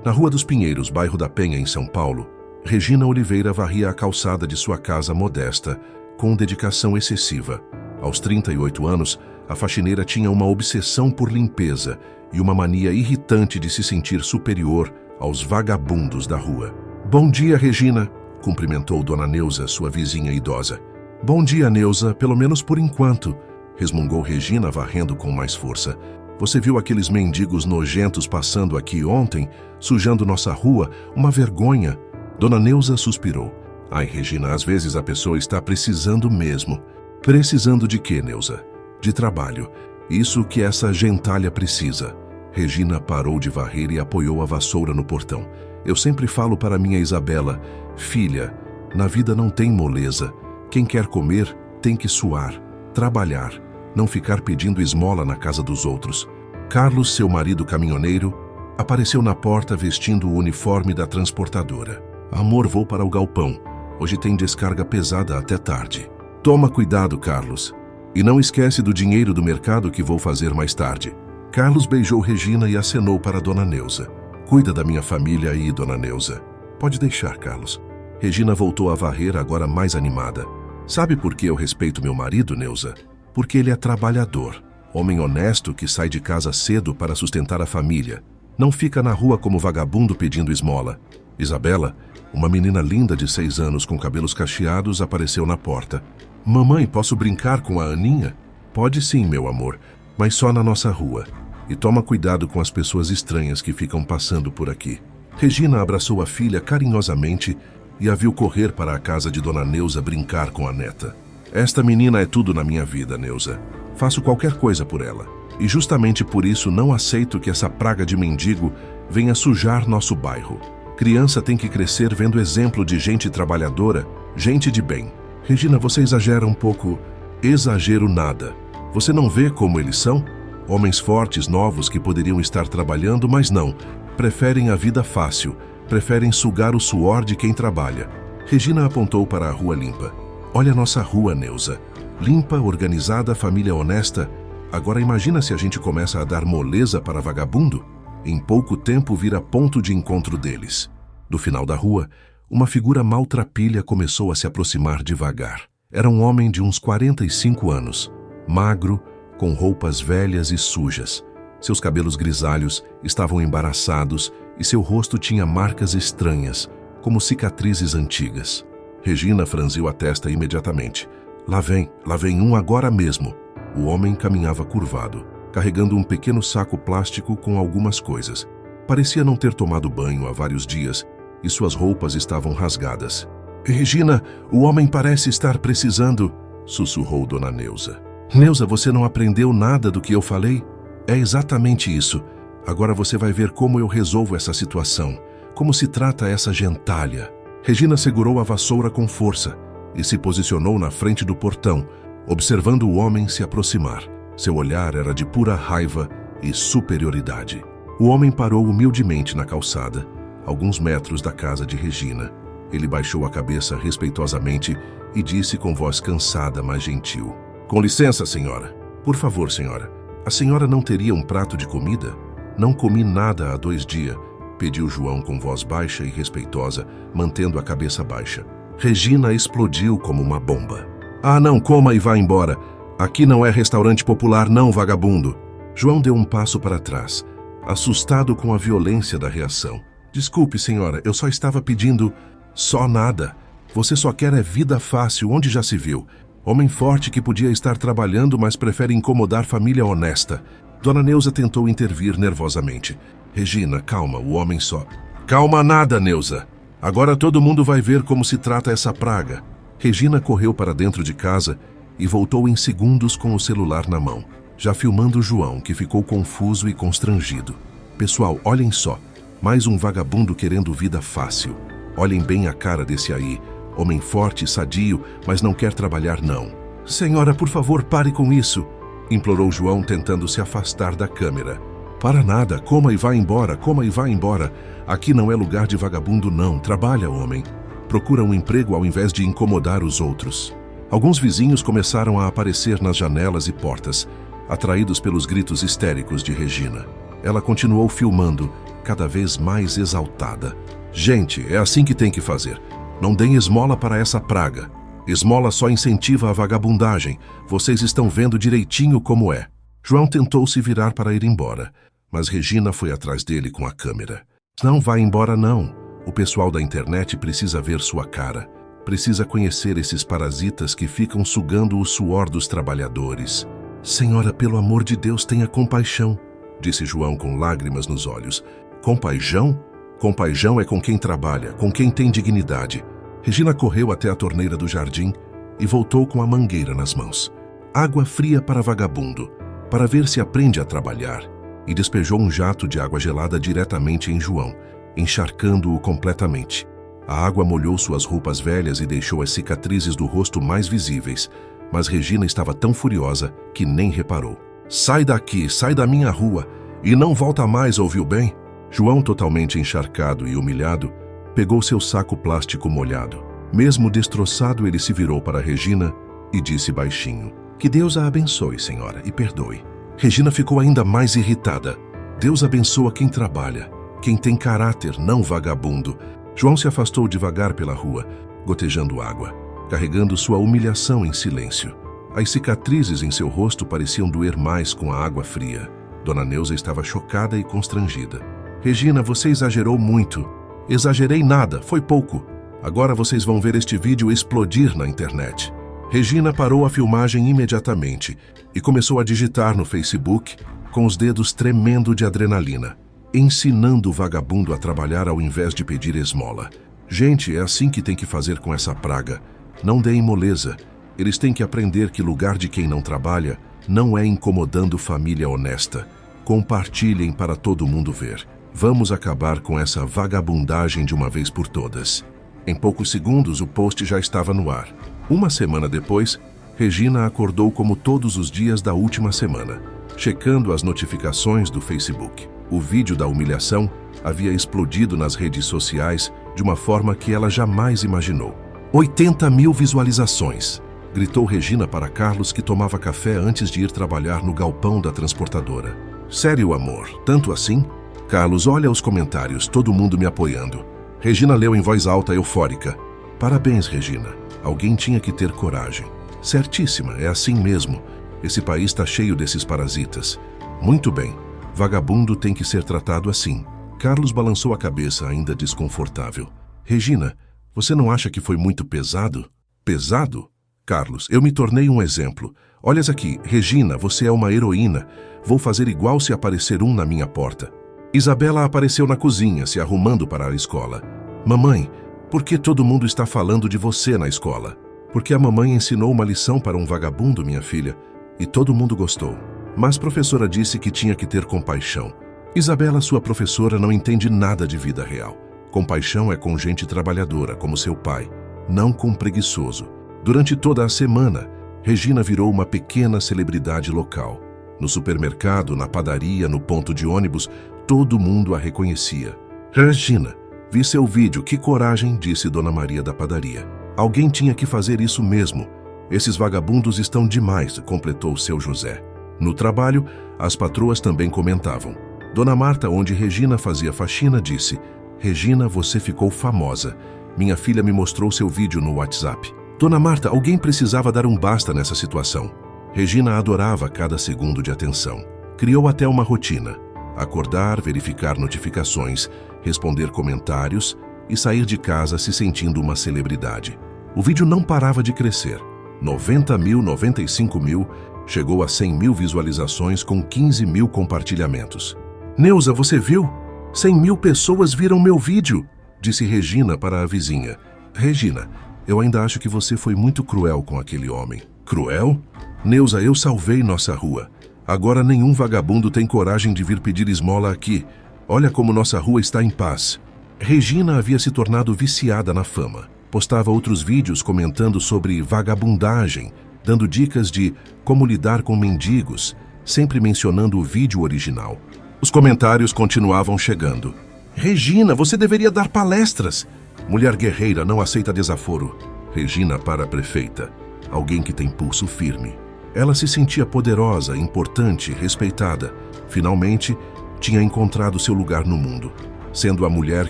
Na Rua dos Pinheiros, bairro da Penha, em São Paulo, Regina Oliveira varria a calçada de sua casa modesta, com dedicação excessiva. Aos 38 anos, a faxineira tinha uma obsessão por limpeza e uma mania irritante de se sentir superior aos vagabundos da rua. "Bom dia, Regina", cumprimentou Dona Neuza, sua vizinha idosa. "Bom dia, Neuza, pelo menos por enquanto", resmungou Regina, varrendo com mais força. "Você viu aqueles mendigos nojentos passando aqui ontem, sujando nossa rua? Uma vergonha." Dona Neuza suspirou. "Ai, Regina, às vezes a pessoa está precisando mesmo." "Precisando de quê, Neuza?" "De trabalho. Isso que essa gentalha precisa." Regina parou de varrer e apoiou a vassoura no portão. "Eu sempre falo para minha Isabela, filha, na vida não tem moleza. Quem quer comer tem que suar, trabalhar, não ficar pedindo esmola na casa dos outros." Carlos, seu marido caminhoneiro, apareceu na porta vestindo o uniforme da transportadora. "Amor, vou para o galpão. Hoje tem descarga pesada até tarde." "Toma cuidado, Carlos. E não esquece do dinheiro do mercado que vou fazer mais tarde." Carlos beijou Regina e acenou para Dona Neuza. "Cuida da minha família aí, Dona Neuza." "Pode deixar, Carlos." Regina voltou a varrer, agora mais animada. "Sabe por que eu respeito meu marido, Neuza? Porque ele é trabalhador. Homem honesto que sai de casa cedo para sustentar a família. Não fica na rua como vagabundo pedindo esmola." Isabela, uma menina linda de 6 anos com cabelos cacheados, apareceu na porta. "Mamãe, posso brincar com a Aninha?" "Pode sim, meu amor, mas só na nossa rua. E toma cuidado com as pessoas estranhas que ficam passando por aqui." Regina abraçou a filha carinhosamente e a viu correr para a casa de Dona Neuza brincar com a neta. "Esta menina é tudo na minha vida, Neuza. Faço qualquer coisa por ela. E justamente por isso não aceito que essa praga de mendigo venha sujar nosso bairro. Criança tem que crescer vendo exemplo de gente trabalhadora, gente de bem." "Regina, você exagera um pouco." "Exagero nada. Você não vê como eles são? Homens fortes, novos, que poderiam estar trabalhando, mas não. Preferem a vida fácil. Preferem sugar o suor de quem trabalha." Regina apontou para a rua limpa. "Olha a nossa rua, Neuza. Limpa, organizada, família honesta. Agora imagina se a gente começa a dar moleza para vagabundo? Em pouco tempo vira ponto de encontro deles." Do final da rua, uma figura maltrapilha começou a se aproximar devagar. Era um homem de uns 45 anos, magro, com roupas velhas e sujas. Seus cabelos grisalhos estavam embaraçados e seu rosto tinha marcas estranhas, como cicatrizes antigas. Regina franziu a testa imediatamente. Lá vem um agora mesmo." O homem caminhava curvado, carregando um pequeno saco plástico com algumas coisas. Parecia não ter tomado banho há vários dias e suas roupas estavam rasgadas. "Regina, o homem parece estar precisando", sussurrou Dona Neuza. "Neuza, você não aprendeu nada do que eu falei? É exatamente isso. Agora você vai ver como eu resolvo essa situação, como se trata essa gentalha." Regina segurou a vassoura com força e se posicionou na frente do portão, observando o homem se aproximar. Seu olhar era de pura raiva e superioridade. O homem parou humildemente na calçada, alguns metros da casa de Regina. Ele baixou a cabeça respeitosamente e disse com voz cansada, mas gentil: "Com licença, senhora." "Por favor, senhora. A senhora não teria um prato de comida?" "Não comi nada há 2 dias", pediu João com voz baixa e respeitosa, mantendo a cabeça baixa. Regina explodiu como uma bomba. "Ah, não, coma e vá embora. Aqui não é restaurante popular, não, vagabundo." João deu um passo para trás, assustado com a violência da reação. "Desculpe, senhora, eu só estava pedindo..." "Só nada. Você só quer é vida fácil, onde já se viu. Homem forte que podia estar trabalhando, mas prefere incomodar família honesta." Dona Neuza tentou intervir nervosamente. "Regina, calma, o homem só..." "Calma nada, Neuza. Agora todo mundo vai ver como se trata essa praga." Regina correu para dentro de casa e voltou em segundos com o celular na mão, já filmando João, que ficou confuso e constrangido. "Pessoal, olhem só. Mais um vagabundo querendo vida fácil. Olhem bem a cara desse aí. Homem forte, sadio, mas não quer trabalhar não." "Senhora, por favor, pare com isso", implorou João, tentando se afastar da câmera. "Para nada, coma e vá embora, coma e vá embora. Aqui não é lugar de vagabundo não, trabalha, homem. Procura um emprego ao invés de incomodar os outros." Alguns vizinhos começaram a aparecer nas janelas e portas, atraídos pelos gritos histéricos de Regina. Ela continuou filmando, cada vez mais exaltada. Gente, é assim que tem que fazer. Não deem esmola para essa praga. Esmola só incentiva a vagabundagem. Vocês estão vendo direitinho como é. João tentou se virar para ir embora, mas Regina foi atrás dele com a câmera. Não vai embora não. O pessoal da internet precisa ver sua cara. Precisa conhecer esses parasitas que ficam sugando o suor dos trabalhadores. Senhora, pelo amor de Deus, tenha compaixão, disse João com lágrimas nos olhos. Compaixão? Compaixão é com quem trabalha, com quem tem dignidade. Regina correu até a torneira do jardim e voltou com a mangueira nas mãos. Água fria para vagabundo, para ver se aprende a trabalhar. E despejou um jato de água gelada diretamente em João, encharcando-o completamente. A água molhou suas roupas velhas e deixou as cicatrizes do rosto mais visíveis, mas Regina estava tão furiosa que nem reparou. Sai daqui, sai da minha rua, e não volta mais, ouviu bem? João, totalmente encharcado e humilhado, pegou seu saco plástico molhado. Mesmo destroçado, ele se virou para Regina e disse baixinho: que Deus a abençoe, senhora, e perdoe. Regina ficou ainda mais irritada. Deus abençoa quem trabalha, quem tem caráter, não vagabundo. João se afastou devagar pela rua, gotejando água, carregando sua humilhação em silêncio. As cicatrizes em seu rosto pareciam doer mais com a água fria. Dona Neuza estava chocada e constrangida. Regina, você exagerou muito. Exagerei nada, foi pouco. Agora vocês vão ver este vídeo explodir na internet. Regina parou a filmagem imediatamente e começou a digitar no Facebook, com os dedos tremendo de adrenalina, ensinando o vagabundo a trabalhar ao invés de pedir esmola. Gente, é assim que tem que fazer com essa praga. Não deem moleza. Eles têm que aprender que lugar de quem não trabalha não é incomodando família honesta. Compartilhem para todo mundo ver. Vamos acabar com essa vagabundagem de uma vez por todas. Em poucos segundos, o post já estava no ar. Uma semana depois, Regina acordou como todos os dias da última semana, checando as notificações do Facebook. O vídeo da humilhação havia explodido nas redes sociais de uma forma que ela jamais imaginou. 80 mil visualizações! Gritou Regina para Carlos, que tomava café antes de ir trabalhar no galpão da transportadora. Sério, amor? Tanto assim? Carlos, olha os comentários, todo mundo me apoiando. Regina leu em voz alta, eufórica. Parabéns, Regina. Alguém tinha que ter coragem. Certíssima, é assim mesmo. Esse país está cheio desses parasitas. Muito bem. Vagabundo tem que ser tratado assim. Carlos balançou a cabeça, ainda desconfortável. Regina, você não acha que foi muito pesado? Pesado? Carlos, eu me tornei um exemplo. Olhas aqui, Regina, você é uma heroína. Vou fazer igual se aparecer um na minha porta. Isabela apareceu na cozinha, se arrumando para a escola. Mamãe, por que todo mundo está falando de você na escola? Porque a mamãe ensinou uma lição para um vagabundo, minha filha, e todo mundo gostou. Mas a professora disse que tinha que ter compaixão. Isabela, sua professora, não entende nada de vida real. Compaixão é com gente trabalhadora, como seu pai, não com preguiçoso. Durante toda a semana, Regina virou uma pequena celebridade local. No supermercado, na padaria, no ponto de ônibus, todo mundo a reconhecia. Regina, vi seu vídeo, que coragem, disse Dona Maria da padaria. Alguém tinha que fazer isso mesmo. Esses vagabundos estão demais, completou seu José. No trabalho, as patroas também comentavam. Dona Marta, onde Regina fazia faxina, disse: Regina, você ficou famosa. Minha filha me mostrou seu vídeo no WhatsApp. Dona Marta, alguém precisava dar um basta nessa situação. Regina adorava cada segundo de atenção. Criou até uma rotina: acordar, verificar notificações, responder comentários e sair de casa se sentindo uma celebridade. O vídeo não parava de crescer. 90 mil, 95 mil, chegou a 100 mil visualizações com 15 mil compartilhamentos. Neuza, você viu? 100 mil pessoas viram meu vídeo, disse Regina para a vizinha. Regina, eu ainda acho que você foi muito cruel com aquele homem. Cruel? Neuza, eu salvei nossa rua. Agora nenhum vagabundo tem coragem de vir pedir esmola aqui. Olha como nossa rua está em paz. Regina havia se tornado viciada na fama. Postava outros vídeos comentando sobre vagabundagem, dando dicas de como lidar com mendigos, sempre mencionando o vídeo original. Os comentários continuavam chegando. Regina, você deveria dar palestras. Mulher guerreira, não aceita desaforo. Regina para a prefeita. Alguém que tem pulso firme. Ela se sentia poderosa, importante, respeitada. Finalmente, tinha encontrado seu lugar no mundo, sendo a mulher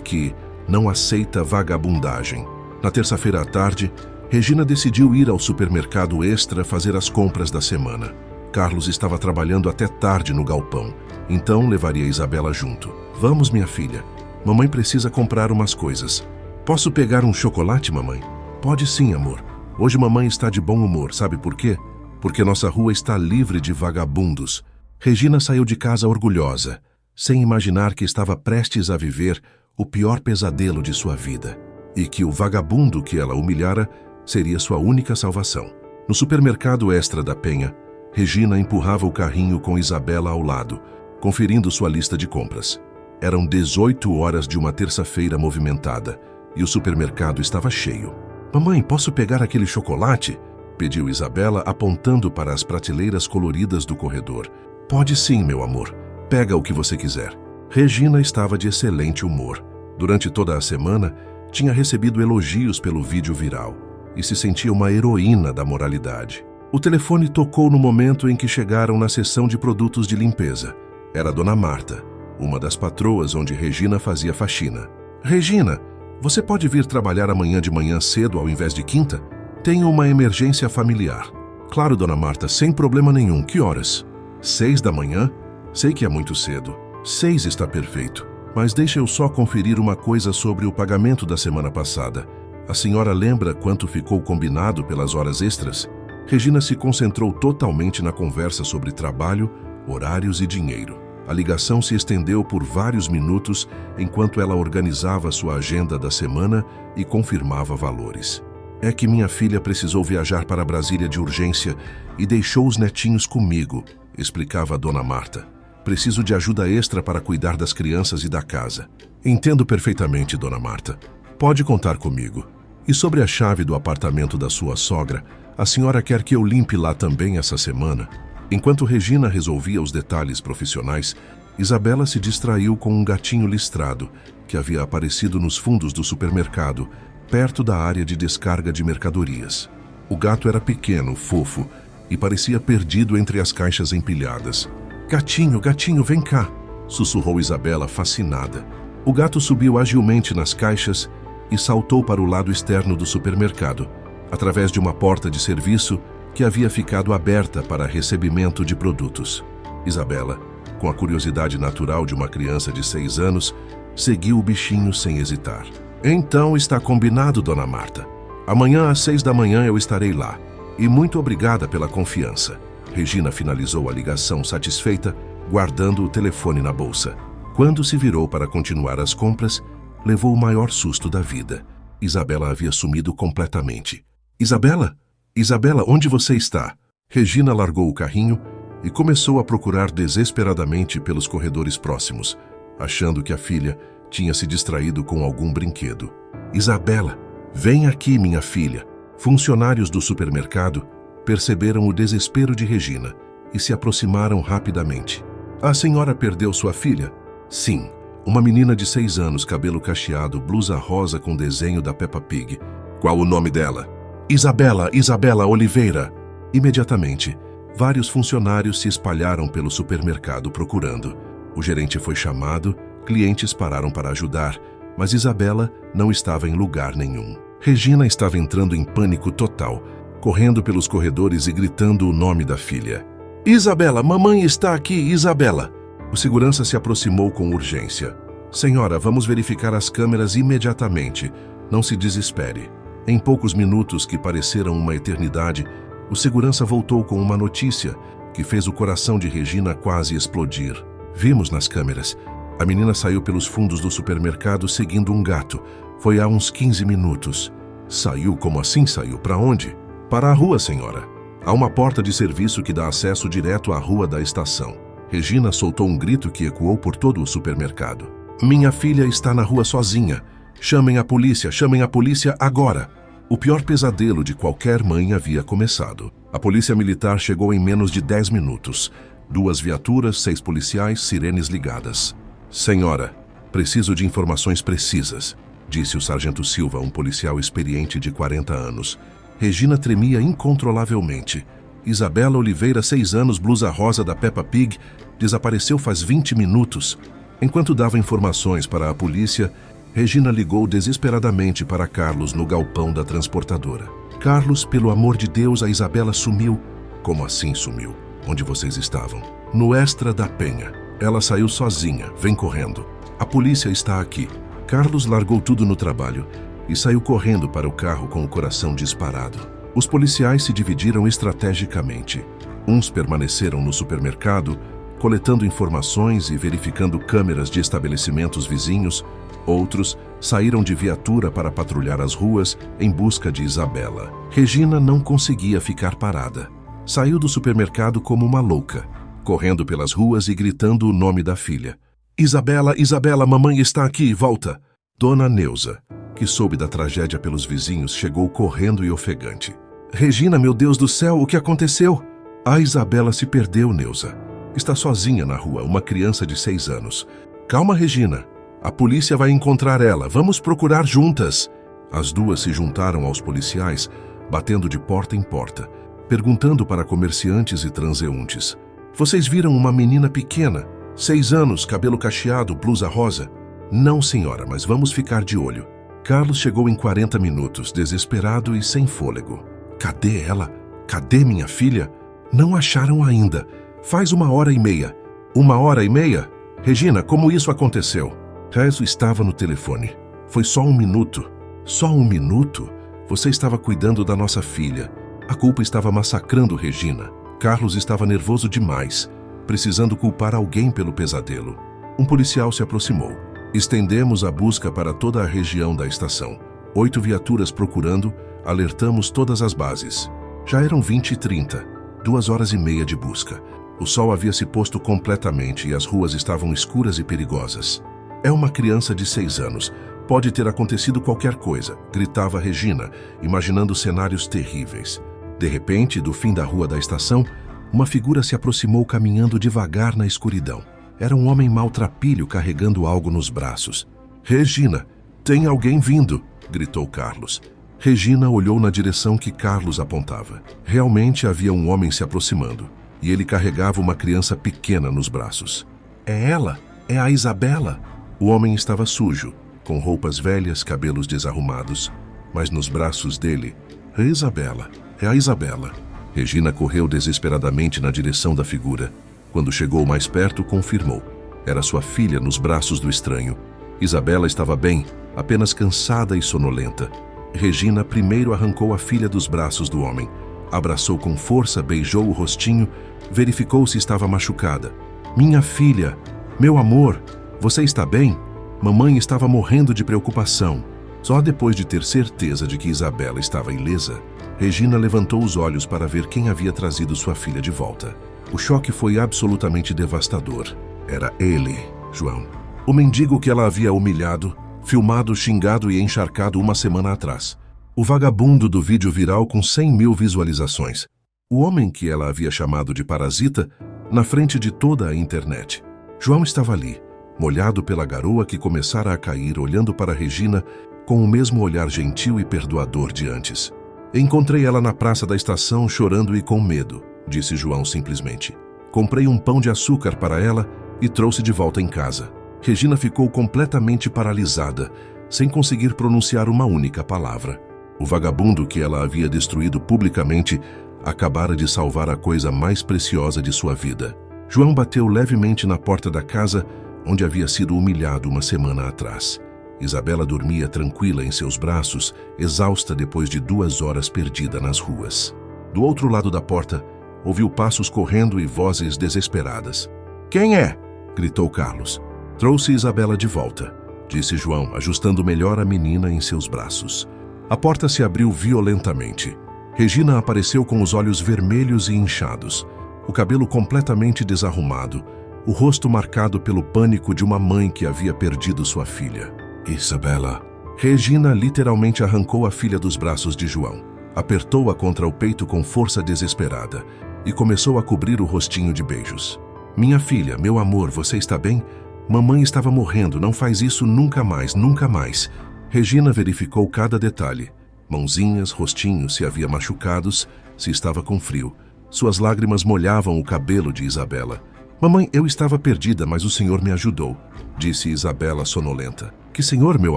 que não aceita vagabundagem. Na terça-feira à tarde, Regina decidiu ir ao supermercado Extra fazer as compras da semana. Carlos estava trabalhando até tarde no galpão, então levaria Isabela junto. Vamos, minha filha. Mamãe precisa comprar umas coisas. Posso pegar um chocolate, mamãe? Pode sim, amor. Hoje mamãe está de bom humor, sabe por quê? Porque nossa rua está livre de vagabundos. Regina saiu de casa orgulhosa, sem imaginar que estava prestes a viver o pior pesadelo de sua vida, e que o vagabundo que ela humilhara seria sua única salvação. No supermercado Extra da Penha, Regina empurrava o carrinho com Isabela ao lado, conferindo sua lista de compras. Eram 18 horas de uma terça-feira movimentada, e o supermercado estava cheio. Mamãe, posso pegar aquele chocolate? Pediu Isabela, apontando para as prateleiras coloridas do corredor. Pode sim, meu amor. Pega o que você quiser. Regina estava de excelente humor. Durante toda a semana, tinha recebido elogios pelo vídeo viral e se sentia uma heroína da moralidade. O telefone tocou no momento em que chegaram na seção de produtos de limpeza. Era a Dona Marta, uma das patroas onde Regina fazia faxina. Regina, você pode vir trabalhar amanhã de manhã cedo ao invés de quinta? Tenho uma emergência familiar. Claro, Dona Marta, sem problema nenhum. Que horas? 6 da manhã? Sei que é muito cedo. 6 está perfeito. Mas deixa eu só conferir uma coisa sobre o pagamento da semana passada. A senhora lembra quanto ficou combinado pelas horas extras? Regina se concentrou totalmente na conversa sobre trabalho, horários e dinheiro. A ligação se estendeu por vários minutos enquanto ela organizava sua agenda da semana e confirmava valores. É que minha filha precisou viajar para Brasília de urgência e deixou os netinhos comigo, explicava a Dona Marta. Preciso de ajuda extra para cuidar das crianças e da casa. Entendo perfeitamente, Dona Marta. Pode contar comigo. E sobre a chave do apartamento da sua sogra, a senhora quer que eu limpe lá também essa semana? Enquanto Regina resolvia os detalhes profissionais, Isabela se distraiu com um gatinho listrado que havia aparecido nos fundos do supermercado, perto da área de descarga de mercadorias. O gato era pequeno, fofo e parecia perdido entre as caixas empilhadas. Gatinho, gatinho, vem cá! Sussurrou Isabela, fascinada. O gato subiu agilmente nas caixas e saltou para o lado externo do supermercado, através de uma porta de serviço que havia ficado aberta para recebimento de produtos. Isabela, com a curiosidade natural de uma criança de 6 anos, seguiu o bichinho sem hesitar. Então está combinado, Dona Marta. Amanhã às 6 da manhã eu estarei lá. E muito obrigada pela confiança. Regina finalizou a ligação satisfeita, guardando o telefone na bolsa. Quando se virou para continuar as compras, levou o maior susto da vida. Isabela havia sumido completamente. Isabela? Isabela, onde você está? Regina largou o carrinho e começou a procurar desesperadamente pelos corredores próximos, achando que a filha tinha se distraído com algum brinquedo. Isabela, vem aqui, minha filha. Funcionários do supermercado perceberam o desespero de Regina e se aproximaram rapidamente. A senhora perdeu sua filha? Sim, uma menina de 6 anos, cabelo cacheado, blusa rosa com desenho da Peppa Pig. Qual o nome dela? Isabela Oliveira. Imediatamente, vários funcionários se espalharam pelo supermercado procurando. O gerente foi chamado, clientes pararam para ajudar, mas Isabela não estava em lugar nenhum. Regina estava entrando em pânico total, correndo pelos corredores e gritando o nome da filha. Isabela, mamãe está aqui, Isabela! O segurança se aproximou com urgência. Senhora, vamos verificar as câmeras imediatamente. Não se desespere. Em poucos minutos, que pareceram uma eternidade, o segurança voltou com uma notícia que fez o coração de Regina quase explodir. Vimos nas câmeras. A menina saiu pelos fundos do supermercado seguindo um gato. Foi há uns 15 minutos. Saiu? Como assim saiu? Para onde? Para a rua, senhora. Há uma porta de serviço que dá acesso direto à rua da estação. Regina soltou um grito que ecoou por todo o supermercado. Minha filha está na rua sozinha. Chamem a polícia agora! O pior pesadelo de qualquer mãe havia começado. A polícia militar chegou em menos de 10 minutos. 2 viaturas, 6 policiais, sirenes ligadas. Senhora, preciso de informações precisas, disse o sargento Silva, um policial experiente de 40 anos. Regina tremia incontrolavelmente Isabela Oliveira, 6 anos, blusa rosa da Peppa Pig, desapareceu faz 20 minutos. Enquanto dava informações para a polícia, Regina ligou desesperadamente para Carlos no galpão da transportadora. Carlos, pelo amor de Deus, a Isabela sumiu. Como assim sumiu? Onde vocês estavam? No Extra da Penha. Ela saiu sozinha, vem correndo. A polícia está aqui. Carlos largou tudo no trabalho e saiu correndo para o carro com o coração disparado. Os policiais se dividiram estrategicamente. Uns permaneceram no supermercado, coletando informações e verificando câmeras de estabelecimentos vizinhos. Outros saíram de viatura para patrulhar as ruas em busca de Isabela. Regina não conseguia ficar parada. Saiu do supermercado como uma louca, correndo pelas ruas e gritando o nome da filha. Isabela, Isabela, mamãe está aqui, volta! Dona Neuza, que soube da tragédia pelos vizinhos, chegou correndo e ofegante. Regina, meu Deus do céu, o que aconteceu? A Isabela se perdeu, Neuza. Está sozinha na rua, uma criança de 6 anos. Calma, Regina. A polícia vai encontrar ela. Vamos procurar juntas. As duas se juntaram aos policiais, batendo de porta em porta, perguntando para comerciantes e transeuntes. Vocês viram uma menina pequena, 6 anos, cabelo cacheado, blusa rosa? Não, senhora, mas vamos ficar de olho. Carlos chegou em 40 minutos, desesperado e sem fôlego. Cadê ela? Cadê minha filha? Não acharam ainda. Faz 1h30. 1h30? Regina, como isso aconteceu? Rezo estava no telefone. Foi só 1 minuto. Só 1 minuto? Você estava cuidando da nossa filha. A culpa estava massacrando Regina. Carlos estava nervoso demais, precisando culpar alguém pelo pesadelo. Um policial se aproximou. Estendemos a busca para toda a região da estação. 8 viaturas procurando, alertamos todas as bases. Já eram 20h30, 2h30 de busca. O sol havia se posto completamente e as ruas estavam escuras e perigosas. É uma criança de 6 anos. Pode ter acontecido qualquer coisa, gritava Regina, imaginando cenários terríveis. De repente, do fim da rua da estação, uma figura se aproximou caminhando devagar na escuridão. Era um homem maltrapilho carregando algo nos braços. Regina, tem alguém vindo, gritou Carlos. Regina olhou na direção que Carlos apontava. Realmente havia um homem se aproximando, e ele carregava uma criança pequena nos braços. É ela? É a Isabela? O homem estava sujo, com roupas velhas, cabelos desarrumados, mas nos braços dele, é Isabela, é a Isabela. Regina correu desesperadamente na direção da figura. Quando chegou mais perto, confirmou. Era sua filha nos braços do estranho. Isabela estava bem, apenas cansada e sonolenta. Regina primeiro arrancou a filha dos braços do homem, abraçou com força, beijou o rostinho, verificou se estava machucada. Minha filha, meu amor, você está bem? Mamãe estava morrendo de preocupação. Só depois de ter certeza de que Isabela estava ilesa, Regina levantou os olhos para ver quem havia trazido sua filha de volta. O choque foi absolutamente devastador. Era ele, João. O mendigo que ela havia humilhado, filmado, xingado e encharcado 1 semana atrás. O vagabundo do vídeo viral com 100.000 visualizações. O homem que ela havia chamado de parasita na frente de toda a internet. João estava ali, molhado pela garoa que começara a cair, olhando para Regina com o mesmo olhar gentil e perdoador de antes. Encontrei ela na praça da estação chorando e com medo, disse João simplesmente. Comprei um pão de açúcar para ela e trouxe de volta em casa. Regina ficou completamente paralisada, sem conseguir pronunciar uma única palavra. O vagabundo que ela havia destruído publicamente acabara de salvar a coisa mais preciosa de sua vida. João bateu levemente na porta da casa onde havia sido humilhado 1 semana atrás. Isabela dormia tranquila em seus braços, exausta depois de 2 horas perdida nas ruas. Do outro lado da porta, ouviu passos correndo e vozes desesperadas. Quem é? Gritou Carlos. Trouxe Isabela de volta, disse João, ajustando melhor a menina em seus braços. A porta se abriu violentamente. Regina apareceu com os olhos vermelhos e inchados, o cabelo completamente desarrumado, o rosto marcado pelo pânico de uma mãe que havia perdido sua filha. Isabela. Regina literalmente arrancou a filha dos braços de João, apertou-a contra o peito com força desesperada e começou a cobrir o rostinho de beijos. Minha filha, meu amor, você está bem? Mamãe estava morrendo, não faz isso nunca mais, nunca mais. Regina verificou cada detalhe. Mãozinhas, rostinho, se havia machucados, se estava com frio. Suas lágrimas molhavam o cabelo de Isabela. Mamãe, eu estava perdida, mas o senhor me ajudou, disse Isabela sonolenta. Que senhor, meu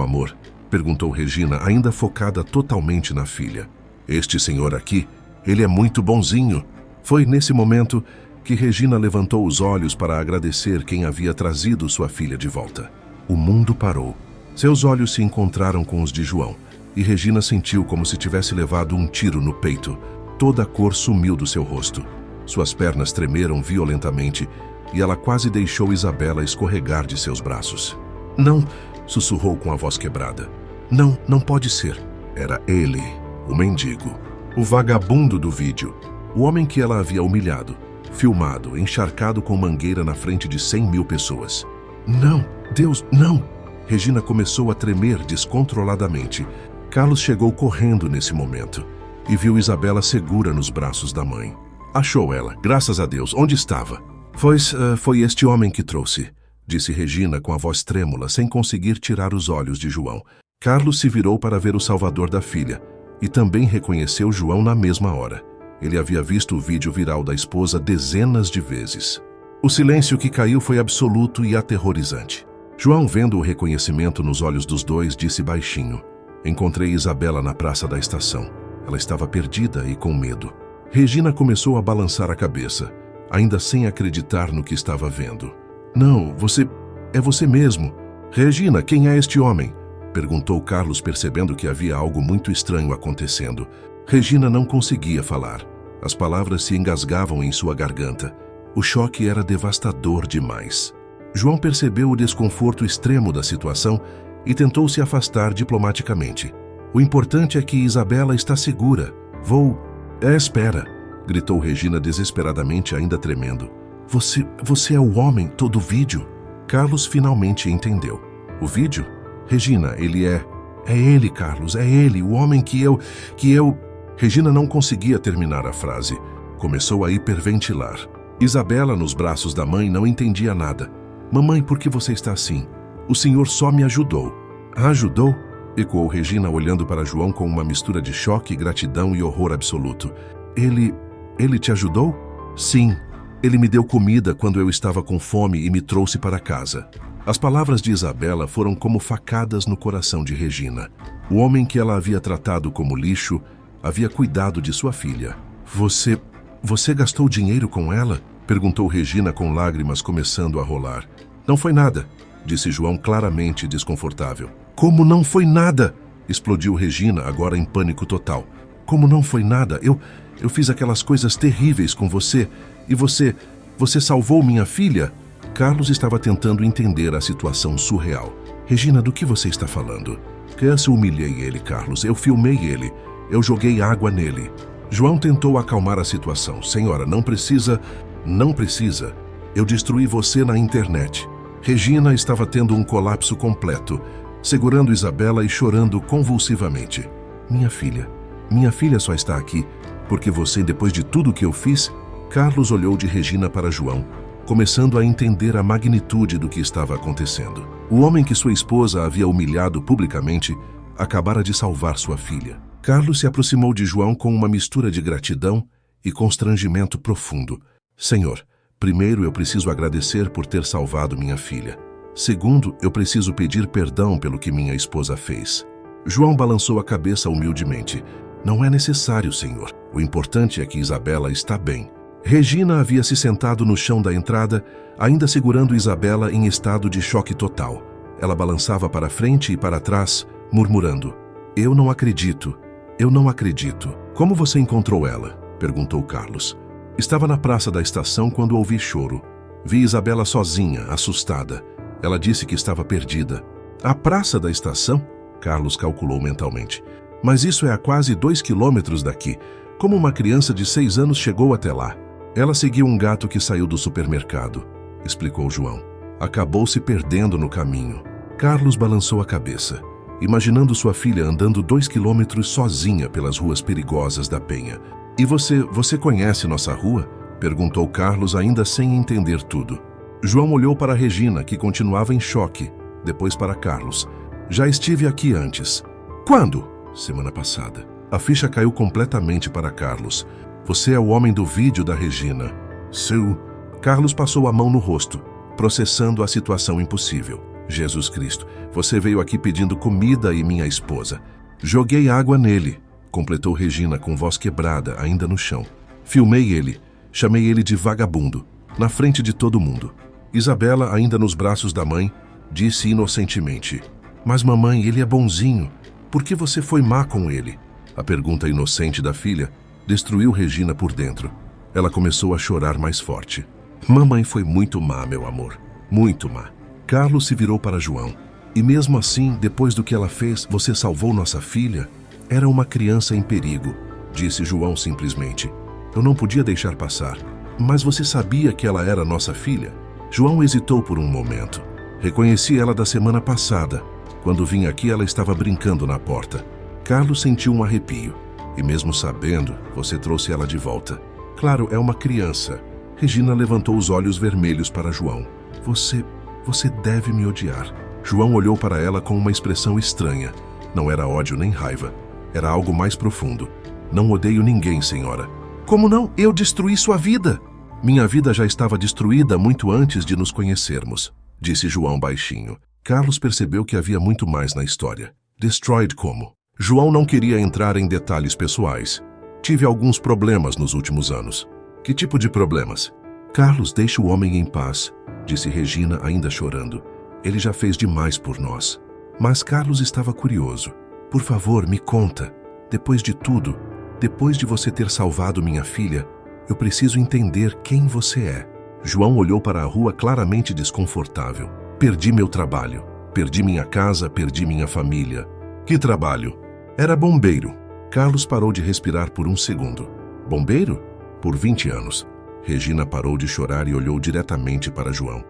amor? Perguntou Regina, ainda focada totalmente na filha. Este senhor aqui, ele é muito bonzinho. Foi nesse momento que Regina levantou os olhos para agradecer quem havia trazido sua filha de volta. O mundo parou. Seus olhos se encontraram com os de João, e Regina sentiu como se tivesse levado um tiro no peito. Toda a cor sumiu do seu rosto. Suas pernas tremeram violentamente, e ela quase deixou Isabela escorregar de seus braços. Não, sussurrou com a voz quebrada. Não, não pode ser. Era ele, o mendigo, o vagabundo do vídeo, o homem que ela havia humilhado, filmado, encharcado com mangueira na frente de 100.000 pessoas. Não, Deus, não! Regina começou a tremer descontroladamente. Carlos chegou correndo nesse momento e viu Isabela segura nos braços da mãe. Achou ela, graças a Deus. Onde estava? Foi este homem que trouxe, disse Regina com a voz trêmula, sem conseguir tirar os olhos de João. Carlos se virou para ver o salvador da filha e também reconheceu João na mesma hora. Ele havia visto o vídeo viral da esposa dezenas de vezes. O silêncio que caiu foi absoluto e aterrorizante. João, vendo o reconhecimento nos olhos dos dois, disse baixinho: Encontrei Isabela na praça da estação. Ela estava perdida e com medo. Regina começou a balançar a cabeça, ainda sem acreditar no que estava vendo. Não, é você mesmo. Regina, quem é este homem? Perguntou Carlos, percebendo que havia algo muito estranho acontecendo. Regina não conseguia falar. As palavras se engasgavam em sua garganta. O choque era devastador demais. João percebeu o desconforto extremo da situação e tentou se afastar diplomaticamente. O importante é que Isabela está segura. Espera, gritou Regina desesperadamente, ainda tremendo. Você é o homem do vídeo? Carlos finalmente entendeu. O vídeo? Regina, ele é... É ele, Carlos, é ele, o homem que eu... Regina não conseguia terminar a frase. Começou a hiperventilar. Isabela, nos braços da mãe, não entendia nada. Mamãe, por que você está assim? O senhor só me ajudou. Ajudou? Ecoou Regina, olhando para João com uma mistura de choque, gratidão e horror absoluto. Ele te ajudou? Sim. Ele me deu comida quando eu estava com fome e me trouxe para casa. As palavras de Isabela foram como facadas no coração de Regina. O homem que ela havia tratado como lixo havia cuidado de sua filha. Você gastou dinheiro com ela? Perguntou Regina com lágrimas começando a rolar. Não foi nada, disse João claramente desconfortável. Como não foi nada? Explodiu Regina, agora em pânico total. Como não foi nada? Eu fiz aquelas coisas terríveis com você e você salvou minha filha? Carlos estava tentando entender a situação surreal. Regina, do que você está falando? Eu humilhei ele, Carlos. Eu filmei ele. Eu joguei água nele. João tentou acalmar a situação. Senhora, não precisa. Eu destruí você na internet. Regina estava tendo um colapso completo, segurando Isabela e chorando convulsivamente. Minha filha só está aqui porque você, depois de tudo que eu fiz... Carlos olhou de Regina para João, começando a entender a magnitude do que estava acontecendo. O homem que sua esposa havia humilhado publicamente acabara de salvar sua filha. Carlos se aproximou de João com uma mistura de gratidão e constrangimento profundo. Senhor, primeiro eu preciso agradecer por ter salvado minha filha. Segundo, eu preciso pedir perdão pelo que minha esposa fez. João balançou a cabeça humildemente. Não é necessário, senhor. O importante é que Isabela está bem. Regina havia se sentado no chão da entrada, ainda segurando Isabela em estado de choque total. Ela balançava para frente e para trás, murmurando. Eu não acredito. Como você encontrou ela? Perguntou Carlos. Estava na praça da estação quando ouvi choro. Vi Isabela sozinha, assustada. Ela disse que estava perdida. A praça da estação? Carlos calculou mentalmente. Mas isso é a quase 2 quilômetros daqui. Como uma criança de 6 anos chegou até lá? Ela seguiu um gato que saiu do supermercado, explicou João. Acabou se perdendo no caminho. Carlos balançou a cabeça, imaginando sua filha andando 2 quilômetros sozinha pelas ruas perigosas da Penha. E você conhece nossa rua? Perguntou Carlos, ainda sem entender tudo. João olhou para Regina, que continuava em choque, depois para Carlos. Já estive aqui antes. Quando? Semana passada. A ficha caiu completamente para Carlos. Você é o homem do vídeo da Regina. Seu... Carlos passou a mão no rosto, processando a situação impossível. Jesus Cristo, você veio aqui pedindo comida e minha esposa. Joguei água nele, completou Regina com voz quebrada, ainda no chão. Filmei ele, chamei ele de vagabundo, na frente de todo mundo. Isabela, ainda nos braços da mãe, disse inocentemente: Mas mamãe, ele é bonzinho. Por que você foi má com ele? A pergunta inocente da filha destruiu Regina por dentro. Ela começou a chorar mais forte. Mamãe foi muito má, meu amor. Muito má. Carlos se virou para João. E mesmo assim, depois do que ela fez, você salvou nossa filha? Era uma criança em perigo, disse João simplesmente. Eu não podia deixar passar. Mas você sabia que ela era nossa filha? João hesitou por um momento. Reconheci ela da semana passada. Quando vim aqui, ela estava brincando na porta. Carlos sentiu um arrepio. E mesmo sabendo, você trouxe ela de volta. Claro, é uma criança. Regina levantou os olhos vermelhos para João. Você deve me odiar. João olhou para ela com uma expressão estranha. Não era ódio nem raiva. Era algo mais profundo. Não odeio ninguém, senhora. Como não? Eu destruí sua vida. Minha vida já estava destruída muito antes de nos conhecermos, disse João baixinho. Carlos percebeu que havia muito mais na história. Destroyed como? João não queria entrar em detalhes pessoais. Tive alguns problemas nos últimos anos. Que tipo de problemas? Carlos, deixe o homem em paz, disse Regina, ainda chorando. Ele já fez demais por nós. Mas Carlos estava curioso. Por favor, me conta. Depois de tudo, depois de você ter salvado minha filha, eu preciso entender quem você é. João olhou para a rua claramente desconfortável. Perdi meu trabalho. Perdi minha casa, perdi minha família. Que trabalho? Era bombeiro. Carlos parou de respirar por um segundo. Bombeiro? Por 20 anos. Regina parou de chorar e olhou diretamente para João.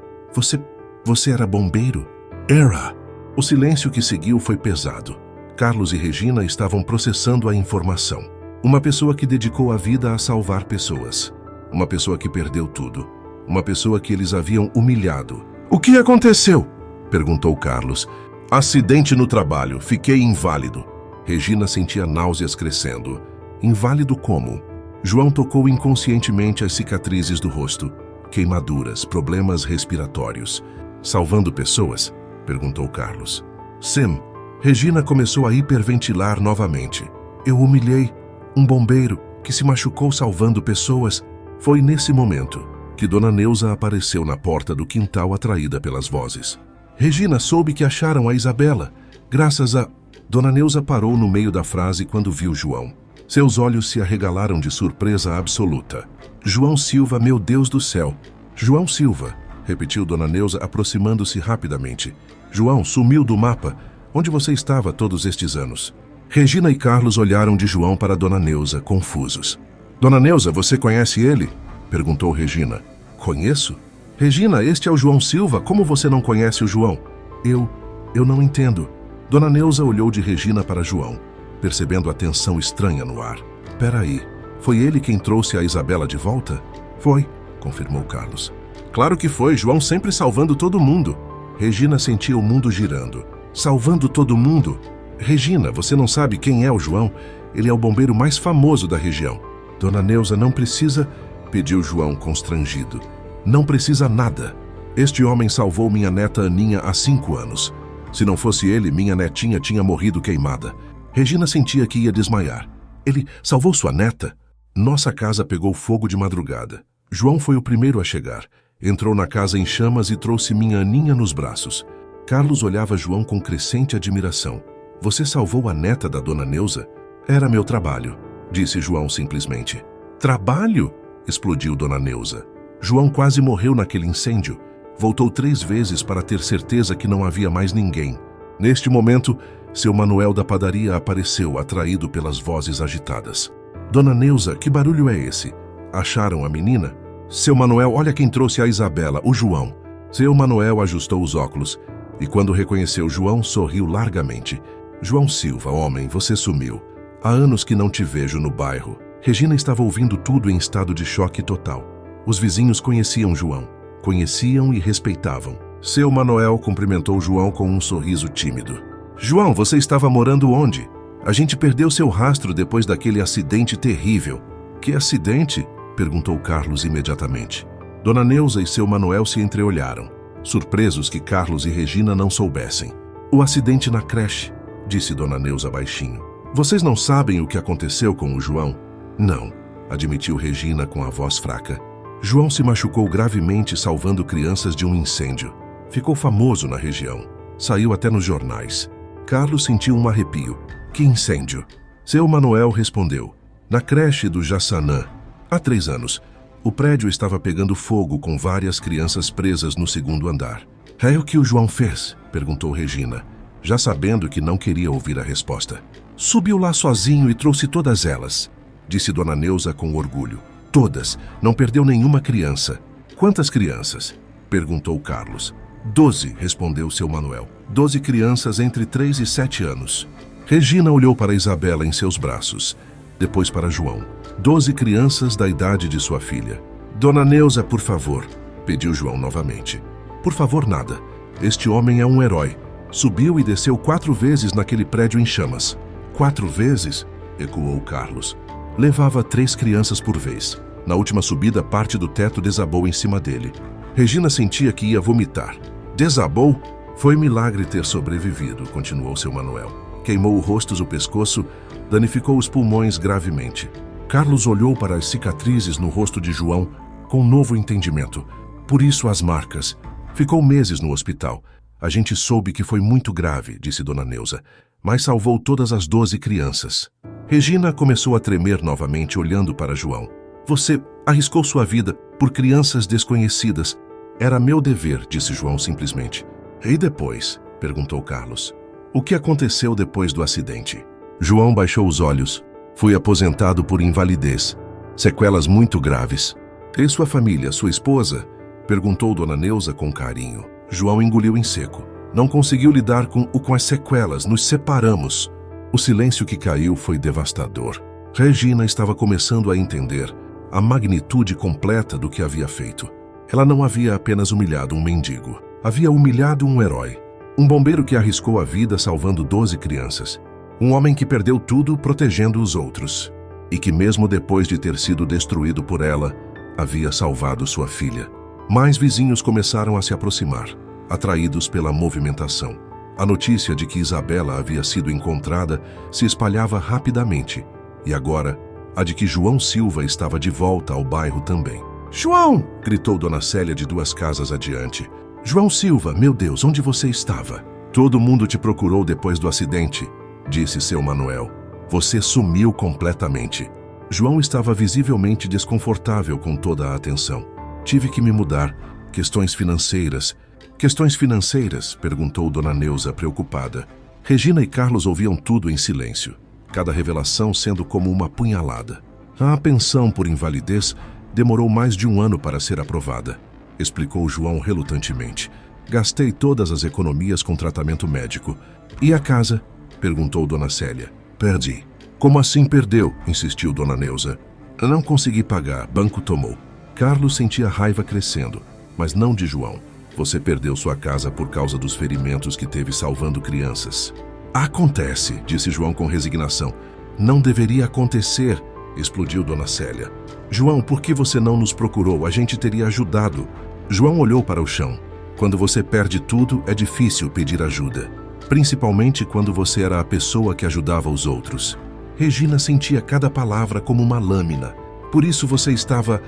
Você era bombeiro? Era. O silêncio que seguiu foi pesado. Carlos e Regina estavam processando a informação. Uma pessoa que dedicou a vida a salvar pessoas. Uma pessoa que perdeu tudo. Uma pessoa que eles haviam humilhado. O que aconteceu? Perguntou Carlos. Acidente no trabalho. Fiquei inválido. Regina sentia náuseas crescendo. Inválido como? João tocou inconscientemente as cicatrizes do rosto. Queimaduras, problemas respiratórios. Salvando pessoas? Perguntou Carlos. Sim. Regina começou a hiperventilar novamente. Eu humilhei um bombeiro que se machucou salvando pessoas. Foi nesse momento que Dona Neuza apareceu na porta do quintal atraída pelas vozes. Regina soube que acharam a Isabela. Graças a... Dona Neuza parou no meio da frase quando viu João. Seus olhos se arregalaram de surpresa absoluta. João Silva, meu Deus do céu. João Silva, repetiu Dona Neuza, aproximando-se rapidamente. João sumiu do mapa. Onde você estava todos estes anos? Regina e Carlos olharam de João para Dona Neuza, confusos. Dona Neuza, você conhece ele? Perguntou Regina. Conheço? Regina, este é o João Silva. Como você não conhece o João? Eu não entendo. Dona Neuza olhou de Regina para João, percebendo a tensão estranha no ar. Peraí, foi ele quem trouxe a Isabela de volta? Foi, confirmou Carlos. Claro que foi, João sempre salvando todo mundo. Regina sentia o mundo girando. Salvando todo mundo? Regina, você não sabe quem é o João? Ele é o bombeiro mais famoso da região. Dona Neuza não precisa, pediu João constrangido. Não precisa nada. Este homem salvou minha neta Aninha há 5 anos. Se não fosse ele, minha netinha tinha morrido queimada. Regina sentia que ia desmaiar. Ele salvou sua neta? Nossa casa pegou fogo de madrugada. João foi o primeiro a chegar. Entrou na casa em chamas e trouxe minha Aninha nos braços. Carlos olhava João com crescente admiração. Você salvou a neta da Dona Neuza? Era meu trabalho, disse João simplesmente. Trabalho? Explodiu Dona Neuza. João quase morreu naquele incêndio. Voltou 3 vezes para ter certeza que não havia mais ninguém. Neste momento, seu Manuel da padaria apareceu, atraído pelas vozes agitadas. Dona Neuza, que barulho é esse? Acharam a menina? Seu Manuel, olha quem trouxe a Isabela, o João. Seu Manuel ajustou os óculos e, quando reconheceu João, sorriu largamente. João Silva, homem, você sumiu. Há anos que não te vejo no bairro. Regina estava ouvindo tudo em estado de choque total. Os vizinhos conheciam João. Conheciam e respeitavam. Seu Manuel cumprimentou João com um sorriso tímido. João, você estava morando onde? A gente perdeu seu rastro depois daquele acidente terrível. Que acidente? Perguntou Carlos imediatamente. Dona Neuza e seu Manuel se entreolharam, surpresos que Carlos e Regina não soubessem. O acidente na creche, disse Dona Neuza baixinho. Vocês não sabem o que aconteceu com o João? Não, admitiu Regina com a voz fraca. João se machucou gravemente salvando crianças de um incêndio. Ficou famoso na região. Saiu até nos jornais. Carlos sentiu um arrepio. Que incêndio? Seu Manuel respondeu. Na creche do Jaçanã, há 3 anos, o prédio estava pegando fogo com várias crianças presas no 2º andar. É o que o João fez? Perguntou Regina, já sabendo que não queria ouvir a resposta. Subiu lá sozinho e trouxe todas elas, disse Dona Neuza com orgulho. Todas, não perdeu nenhuma criança. Quantas crianças? Perguntou Carlos. 12, respondeu seu Manuel. 12 crianças entre 3 e 7 anos. Regina olhou para Isabela em seus braços, depois para João. 12 crianças da idade de sua filha. Dona Neuza, por favor, pediu João novamente. Por favor, nada. Este homem é um herói. Subiu e desceu 4 vezes naquele prédio em chamas. 4 vezes? Ecoou Carlos. Levava 3 crianças por vez. Na última subida, parte do teto desabou em cima dele. Regina sentia que ia vomitar. Desabou? Foi milagre ter sobrevivido, continuou seu Manuel. Queimou o rosto e o pescoço, danificou os pulmões gravemente. Carlos olhou para as cicatrizes no rosto de João com novo entendimento. Por isso as marcas. Ficou meses no hospital. A gente soube que foi muito grave, disse Dona Neuza, mas salvou todas as 12 crianças. Regina começou a tremer novamente olhando para João. Você arriscou sua vida por crianças desconhecidas. Era meu dever, disse João simplesmente. E depois? Perguntou Carlos. O que aconteceu depois do acidente? João baixou os olhos. Fui aposentado por invalidez. Sequelas muito graves. E sua família, sua esposa? Perguntou Dona Neuza com carinho. João engoliu em seco. Não conseguiu lidar com as sequelas. Nos separamos. O silêncio que caiu foi devastador. Regina estava começando a entender a magnitude completa do que havia feito. Ela não havia apenas humilhado um mendigo. Havia humilhado um herói. Um bombeiro que arriscou a vida salvando 12 crianças. Um homem que perdeu tudo protegendo os outros. E que mesmo depois de ter sido destruído por ela, havia salvado sua filha. Mais vizinhos começaram a se aproximar, atraídos pela movimentação. A notícia de que Isabela havia sido encontrada se espalhava rapidamente. E agora, a de que João Silva estava de volta ao bairro também. João! Gritou Dona Célia de 2 casas adiante. João Silva, meu Deus, onde você estava? Todo mundo te procurou depois do acidente, disse seu Manuel. Você sumiu completamente. João estava visivelmente desconfortável com toda a atenção. Tive que me mudar. Questões financeiras. Questões financeiras? Perguntou Dona Neuza, preocupada. Regina e Carlos ouviam tudo em silêncio, cada revelação sendo como uma punhalada. A pensão por invalidez demorou mais de 1 ano para ser aprovada, explicou João relutantemente. Gastei todas as economias com tratamento médico. E a casa? Perguntou Dona Célia. Perdi. Como assim perdeu? Insistiu Dona Neuza. Não consegui pagar, banco tomou. Carlos sentia raiva crescendo, mas não de João. Você perdeu sua casa por causa dos ferimentos que teve salvando crianças. Acontece, disse João com resignação. Não deveria acontecer, explodiu Dona Célia. João, por que você não nos procurou? A gente teria ajudado. João olhou para o chão. Quando você perde tudo, é difícil pedir ajuda. Principalmente quando você era a pessoa que ajudava os outros. Regina sentia cada palavra como uma lâmina. Por isso você estava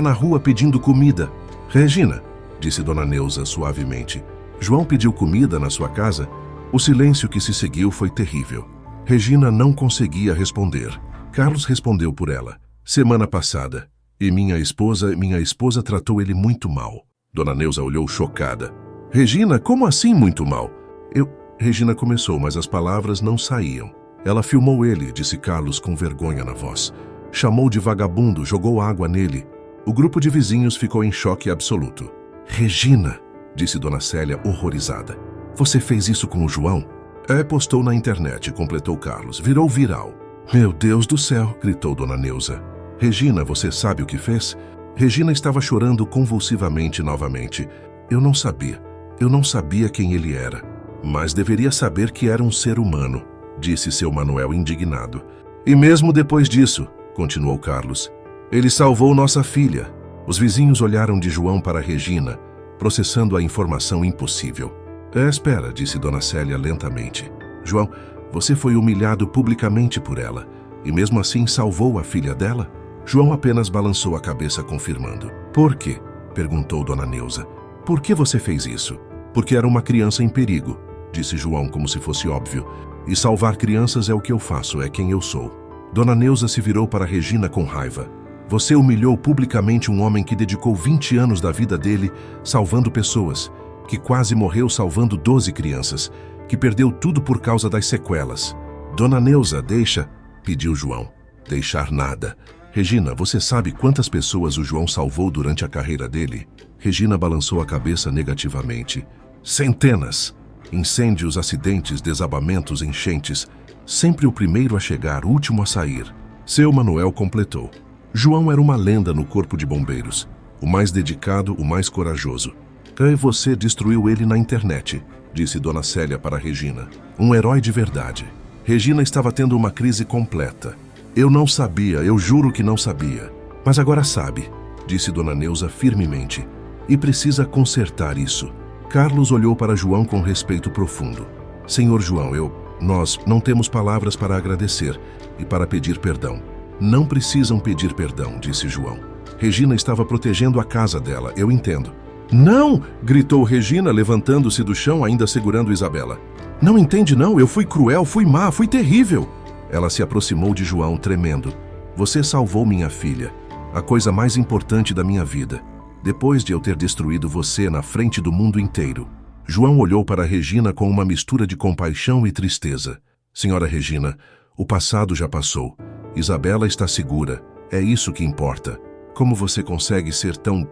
na rua pedindo comida. Regina, disse Dona Neuza suavemente. João pediu comida na sua casa? O silêncio que se seguiu foi terrível. Regina não conseguia responder. Carlos respondeu por ela. Semana passada. E minha esposa tratou ele muito mal. Dona Neuza olhou chocada. Regina, como assim muito mal? Regina começou, mas as palavras não saíam. Ela filmou ele, disse Carlos com vergonha na voz. Chamou de vagabundo, jogou água nele. O grupo de vizinhos ficou em choque absoluto. Regina, disse Dona Célia horrorizada. Você fez isso com o João? Postou na internet, completou Carlos. Virou viral. Meu Deus do céu, gritou Dona Neuza. Regina, você sabe o que fez? Regina estava chorando convulsivamente novamente. Eu não sabia quem ele era. Mas deveria saber que era um ser humano, disse seu Manuel indignado. E mesmo depois disso, continuou Carlos, Ele salvou nossa filha. Os vizinhos olharam de João para Regina, processando a informação impossível. Espera, disse Dona Célia lentamente. João, você foi humilhado publicamente por ela, e mesmo assim salvou a filha dela? João apenas balançou a cabeça confirmando. Por quê? Perguntou Dona Neuza. Por que você fez isso? Porque era uma criança em perigo, disse João como se fosse óbvio. E salvar crianças é o que eu faço, é quem eu sou. Dona Neuza se virou para Regina com raiva. Você humilhou publicamente um homem que dedicou 20 anos da vida dele salvando pessoas, que quase morreu salvando 12 crianças, que perdeu tudo por causa das sequelas. Dona Neuza, deixa, pediu João. Deixar nada. Regina, você sabe quantas pessoas o João salvou durante a carreira dele? Regina balançou a cabeça negativamente. Centenas. Incêndios, acidentes, desabamentos, enchentes. Sempre o primeiro a chegar, o último a sair. Seu Manuel completou. João era uma lenda no corpo de bombeiros. O mais dedicado, o mais corajoso. E você destruiu ele na internet, disse Dona Célia para Regina. Um herói de verdade. Regina estava tendo uma crise completa. Eu não sabia, eu juro que não sabia. Mas agora sabe, disse Dona Neuza firmemente. E precisa consertar isso. Carlos olhou para João com respeito profundo. Senhor João, nós não temos palavras para agradecer e para pedir perdão. Não precisam pedir perdão, disse João. Regina estava protegendo a casa dela, eu entendo. Não! Gritou Regina, levantando-se do chão, ainda segurando Isabela. Não entende não, eu fui cruel, fui má, fui terrível. Ela se aproximou de João, tremendo. Você salvou minha filha, a coisa mais importante da minha vida, depois de eu ter destruído você na frente do mundo inteiro. João olhou para Regina com uma mistura de compaixão e tristeza. Senhora Regina, o passado já passou. Isabela está segura. É isso que importa. Como você consegue ser tão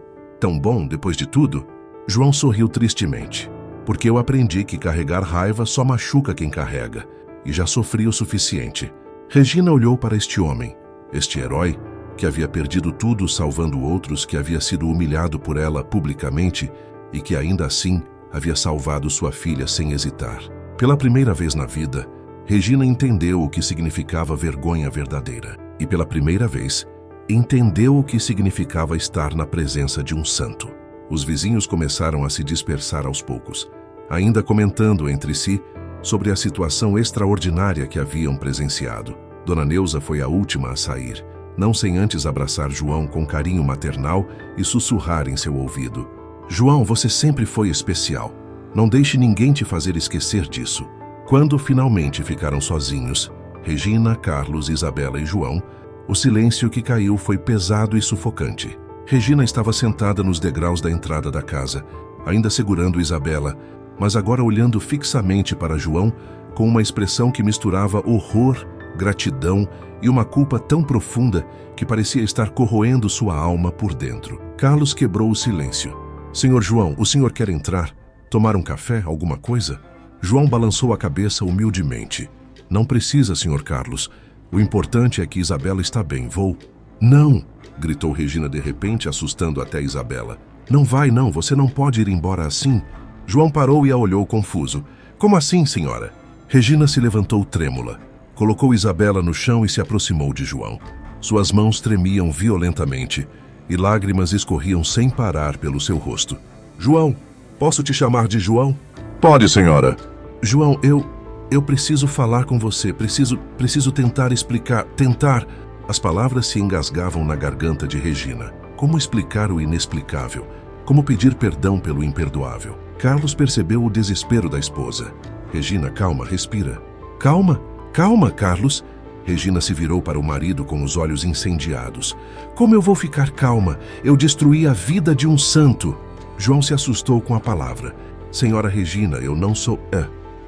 bom depois de tudo? João sorriu tristemente. Porque eu aprendi que carregar raiva só machuca quem carrega. E já sofri o suficiente. Regina olhou para este homem, este herói, que havia perdido tudo salvando outros, que havia sido humilhado por ela publicamente e que ainda assim havia salvado sua filha sem hesitar. Pela primeira vez na vida, Regina entendeu o que significava vergonha verdadeira. E pela primeira vez, entendeu o que significava estar na presença de um santo. Os vizinhos começaram a se dispersar aos poucos, ainda comentando entre si sobre a situação extraordinária que haviam presenciado. Dona Neuza foi a última a sair, não sem antes abraçar João com carinho maternal e sussurrar em seu ouvido. João, você sempre foi especial. Não deixe ninguém te fazer esquecer disso. Quando finalmente ficaram sozinhos, Regina, Carlos, Isabela e João, o silêncio que caiu foi pesado e sufocante. Regina estava sentada nos degraus da entrada da casa, ainda segurando Isabela, mas agora olhando fixamente para João com uma expressão que misturava horror, gratidão e uma culpa tão profunda que parecia estar corroendo sua alma por dentro. Carlos quebrou o silêncio. Senhor João, o senhor quer entrar? Tomar um café, alguma coisa? João balançou a cabeça humildemente. Não precisa, senhor Carlos. O importante é que Isabela está bem. Vou. Não! Gritou Regina de repente, assustando até Isabela. Não vai, não. Você não pode ir embora assim. João parou e a olhou confuso. Como assim, senhora? Regina se levantou trêmula. Colocou Isabela no chão e se aproximou de João. Suas mãos tremiam violentamente e lágrimas escorriam sem parar pelo seu rosto. João, posso te chamar de João? Pode, senhora. João, eu preciso falar com você. Preciso tentar explicar. Tentar. As palavras se engasgavam na garganta de Regina. Como explicar o inexplicável? Como pedir perdão pelo imperdoável? Carlos percebeu o desespero da esposa. Regina, calma, respira. Calma, calma, Carlos. Regina se virou para o marido com os olhos incendiados. Como eu vou ficar calma? Eu destruí a vida de um santo. João se assustou com a palavra. Senhora Regina, eu não sou...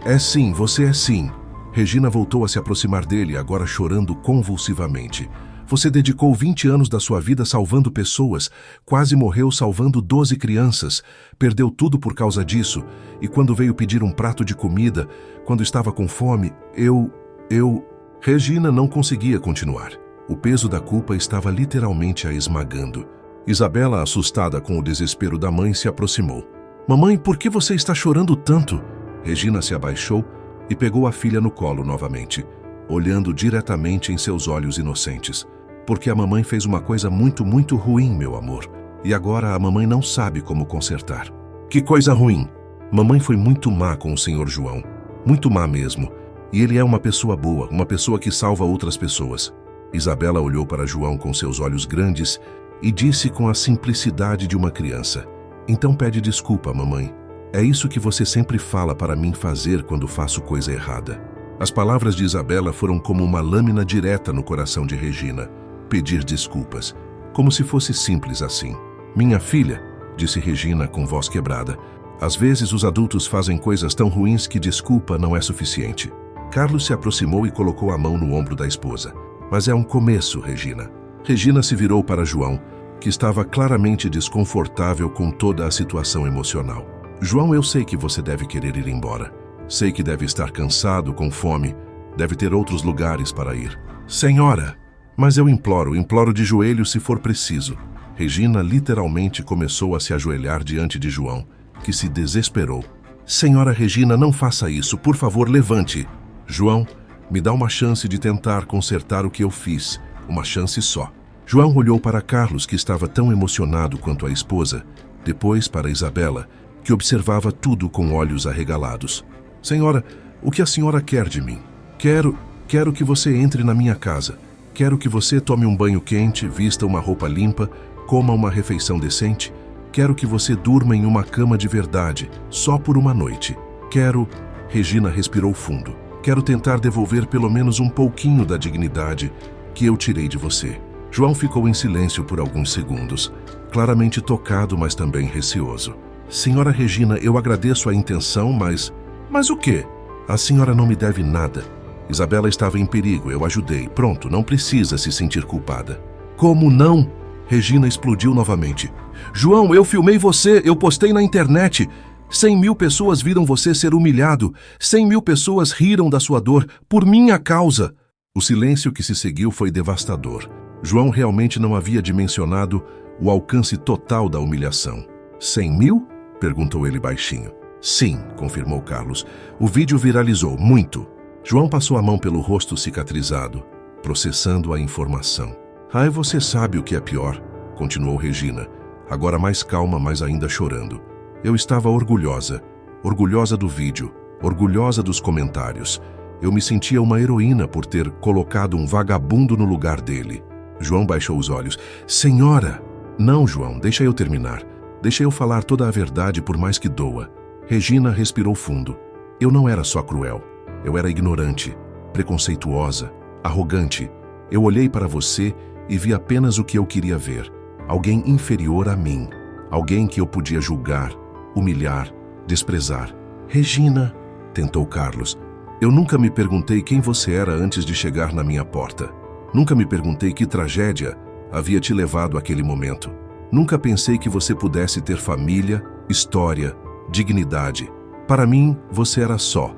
É sim, você é sim. Regina voltou a se aproximar dele, agora chorando convulsivamente. Você dedicou 20 anos da sua vida salvando pessoas, quase morreu salvando 12 crianças, perdeu tudo por causa disso, e quando veio pedir um prato de comida, quando estava com fome, Regina não conseguia continuar. O peso da culpa estava literalmente a esmagando. Isabela, assustada com o desespero da mãe, se aproximou. Mamãe, por que você está chorando tanto? Regina se abaixou e pegou a filha no colo novamente, olhando diretamente em seus olhos inocentes. porque a mamãe fez uma coisa muito, muito ruim, meu amor. E agora a mamãe não sabe como consertar. Que coisa ruim! Mamãe foi muito má com o Sr. João. Muito má mesmo. E ele é uma pessoa boa, uma pessoa que salva outras pessoas. Isabela olhou para João com seus olhos grandes e disse com a simplicidade de uma criança: então pede desculpa, mamãe. É isso que você sempre fala para mim fazer quando faço coisa errada. As palavras de Isabela foram como uma lâmina direta no coração de Regina. Pedir desculpas, como se fosse simples assim. Minha filha, disse Regina com voz quebrada, às vezes os adultos fazem coisas tão ruins que desculpa não é suficiente. Carlos se aproximou e colocou a mão no ombro da esposa. Mas é um começo, Regina. Regina se virou para João, que estava claramente desconfortável com toda a situação emocional. João, eu sei que você deve querer ir embora. Sei que deve estar cansado, com fome. Deve ter outros lugares para ir. Senhora! Mas eu imploro de joelhos se for preciso. Regina literalmente começou a se ajoelhar diante de João, que se desesperou. Senhora Regina, não faça isso. Por favor, levante. João, me dá uma chance de tentar consertar o que eu fiz. Uma chance só. João olhou para Carlos, que estava tão emocionado quanto a esposa. Depois para Isabela, que observava tudo com olhos arregalados. Senhora, o que a senhora quer de mim? Quero que você entre na minha casa. Quero que você tome um banho quente, vista uma roupa limpa, coma uma refeição decente. Quero que você durma em uma cama de verdade, só por uma noite. Regina respirou fundo. Quero tentar devolver pelo menos um pouquinho da dignidade que eu tirei de você. João ficou em silêncio por alguns segundos, claramente tocado, mas também receoso. Senhora Regina, eu agradeço a intenção, mas o quê? A senhora não me deve nada. Isabela estava em perigo, eu ajudei. Pronto, não precisa se sentir culpada. Como não? Regina explodiu novamente. João, eu filmei você, eu postei na internet. 100.000 pessoas viram você ser humilhado. 100.000 pessoas riram da sua dor, por minha causa. O silêncio que se seguiu foi devastador. João realmente não havia dimensionado o alcance total da humilhação. 100.000? Perguntou ele baixinho. Sim, confirmou Carlos. O vídeo viralizou, muito. João passou a mão pelo rosto cicatrizado, processando a informação. Ai, você sabe o que é pior, continuou Regina, agora mais calma, mas ainda chorando. Eu estava orgulhosa do vídeo, orgulhosa dos comentários. Eu me sentia uma heroína por ter colocado um vagabundo no lugar dele. João baixou os olhos. Senhora! Não, João, deixa eu terminar. Deixa eu falar toda a verdade, por mais que doa. Regina respirou fundo. Eu não era só cruel. Eu era ignorante, preconceituosa, arrogante. Eu olhei para você e vi apenas o que eu queria ver. Alguém inferior a mim. Alguém que eu podia julgar, humilhar, desprezar. Regina, tentou Carlos. Eu nunca me perguntei quem você era antes de chegar na minha porta. Nunca me perguntei que tragédia havia te levado àquele momento. Nunca pensei que você pudesse ter família, história, dignidade. Para mim, você era só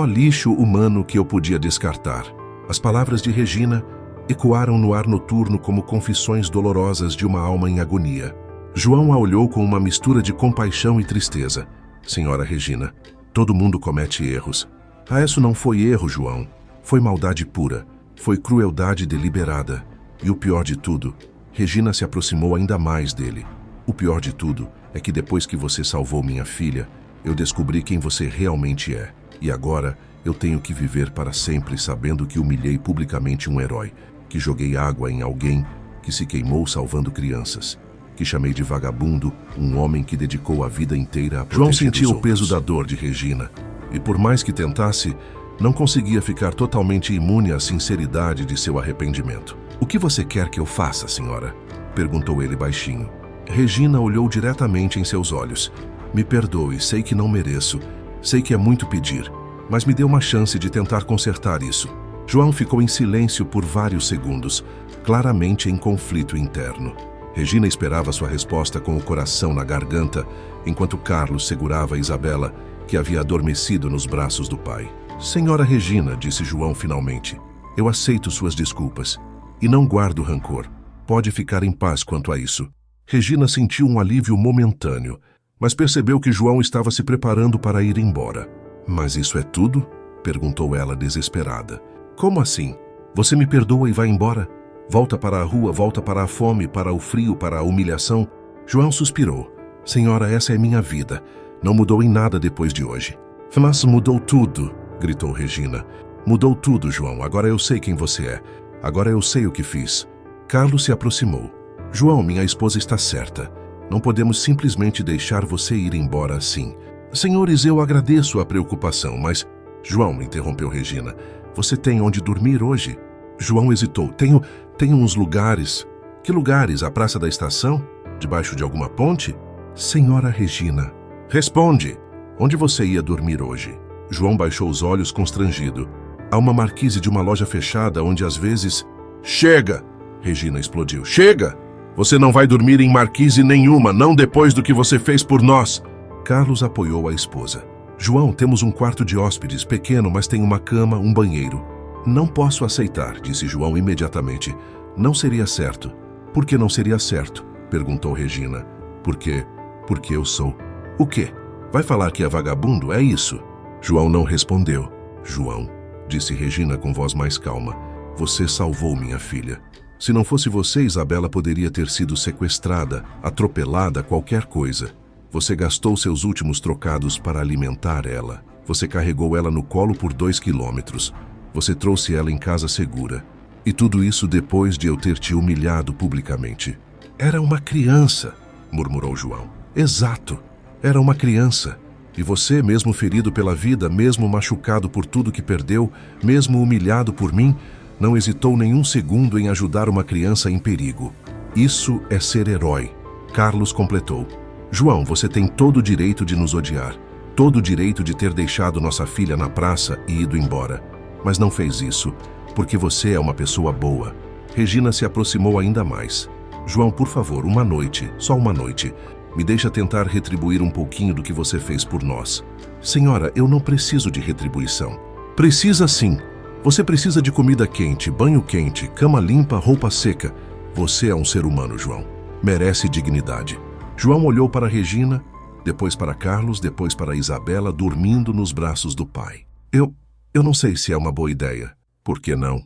lixo humano que eu podia descartar. As palavras de Regina ecoaram no ar noturno como confissões dolorosas de uma alma em agonia. João a olhou com uma mistura de compaixão e tristeza. Senhora Regina, todo mundo comete erros. Ah, isso não foi erro, João. Foi maldade pura. Foi crueldade deliberada. E o pior de tudo, Regina se aproximou ainda mais dele. O pior de tudo é que depois que você salvou minha filha, eu descobri quem você realmente é. E agora eu tenho que viver para sempre sabendo que humilhei publicamente um herói, que joguei água em alguém que se queimou salvando crianças, que chamei de vagabundo um homem que dedicou a vida inteira a proteger João sentia o peso da dor de Regina, e por mais que tentasse, não conseguia ficar totalmente imune à sinceridade de seu arrependimento. O que você quer que eu faça, senhora? Perguntou ele baixinho. Regina olhou diretamente em seus olhos. Me perdoe, sei que não mereço, sei que é muito pedir, mas me dê uma chance de tentar consertar isso. João ficou em silêncio por vários segundos, claramente em conflito interno. Regina esperava sua resposta com o coração na garganta, enquanto Carlos segurava Isabela, que havia adormecido nos braços do pai. Senhora Regina, disse João finalmente, eu aceito suas desculpas e não guardo rancor. Pode ficar em paz quanto a isso. Regina sentiu um alívio momentâneo, mas percebeu que João estava se preparando para ir embora. Mas isso é tudo? Perguntou ela desesperada. Como assim? Você me perdoa e vai embora? Volta para a rua, volta para a fome, para o frio, para a humilhação. João suspirou. Senhora, essa é minha vida. Não mudou em nada depois de hoje. Mas mudou tudo, gritou Regina. Mudou tudo, João. Agora eu sei quem você é. Agora eu sei o que fiz. Carlos se aproximou. João, minha esposa está certa. Não podemos simplesmente deixar você ir embora assim. Senhores, eu agradeço a preocupação, mas... João, interrompeu Regina, você tem onde dormir hoje? João hesitou. Tenho uns lugares. Que lugares? A praça da estação? Debaixo de alguma ponte? Senhora Regina. Responde! Onde você ia dormir hoje? João baixou os olhos constrangido. Há uma marquise de uma loja fechada onde às vezes... Chega! Regina explodiu. Chega! Você não vai dormir em marquise nenhuma, não depois do que você fez por nós. Carlos apoiou a esposa. João, temos um quarto de hóspedes, pequeno, mas tem uma cama, um banheiro. Não posso aceitar, disse João imediatamente. Não seria certo. Por que não seria certo? Perguntou Regina. Porque eu sou. O quê? Vai falar que é vagabundo? É isso? João não respondeu. João, disse Regina com voz mais calma, você salvou minha filha. Se não fosse você, Isabela poderia ter sido sequestrada, atropelada, qualquer coisa. Você gastou seus últimos trocados para alimentar ela. Você carregou ela no colo por 2 quilômetros. Você trouxe ela em casa segura. E tudo isso depois de eu ter te humilhado publicamente. Era uma criança, murmurou João. Exato, era uma criança. E você, mesmo ferido pela vida, mesmo machucado por tudo que perdeu, mesmo humilhado por mim, não hesitou nenhum segundo em ajudar uma criança em perigo. Isso é ser herói. Carlos completou. João, você tem todo o direito de nos odiar, todo o direito de ter deixado nossa filha na praça e ido embora. Mas não fez isso, porque você é uma pessoa boa. Regina se aproximou ainda mais. João, por favor, uma noite, só uma noite. Me deixa tentar retribuir um pouquinho do que você fez por nós. Senhora, eu não preciso de retribuição. Precisa sim. Você precisa de comida quente, banho quente, cama limpa, roupa seca. Você é um ser humano, João. Merece dignidade. João olhou para Regina, depois para Carlos, depois para Isabela, dormindo nos braços do pai. Eu não sei se é uma boa ideia. Por que não?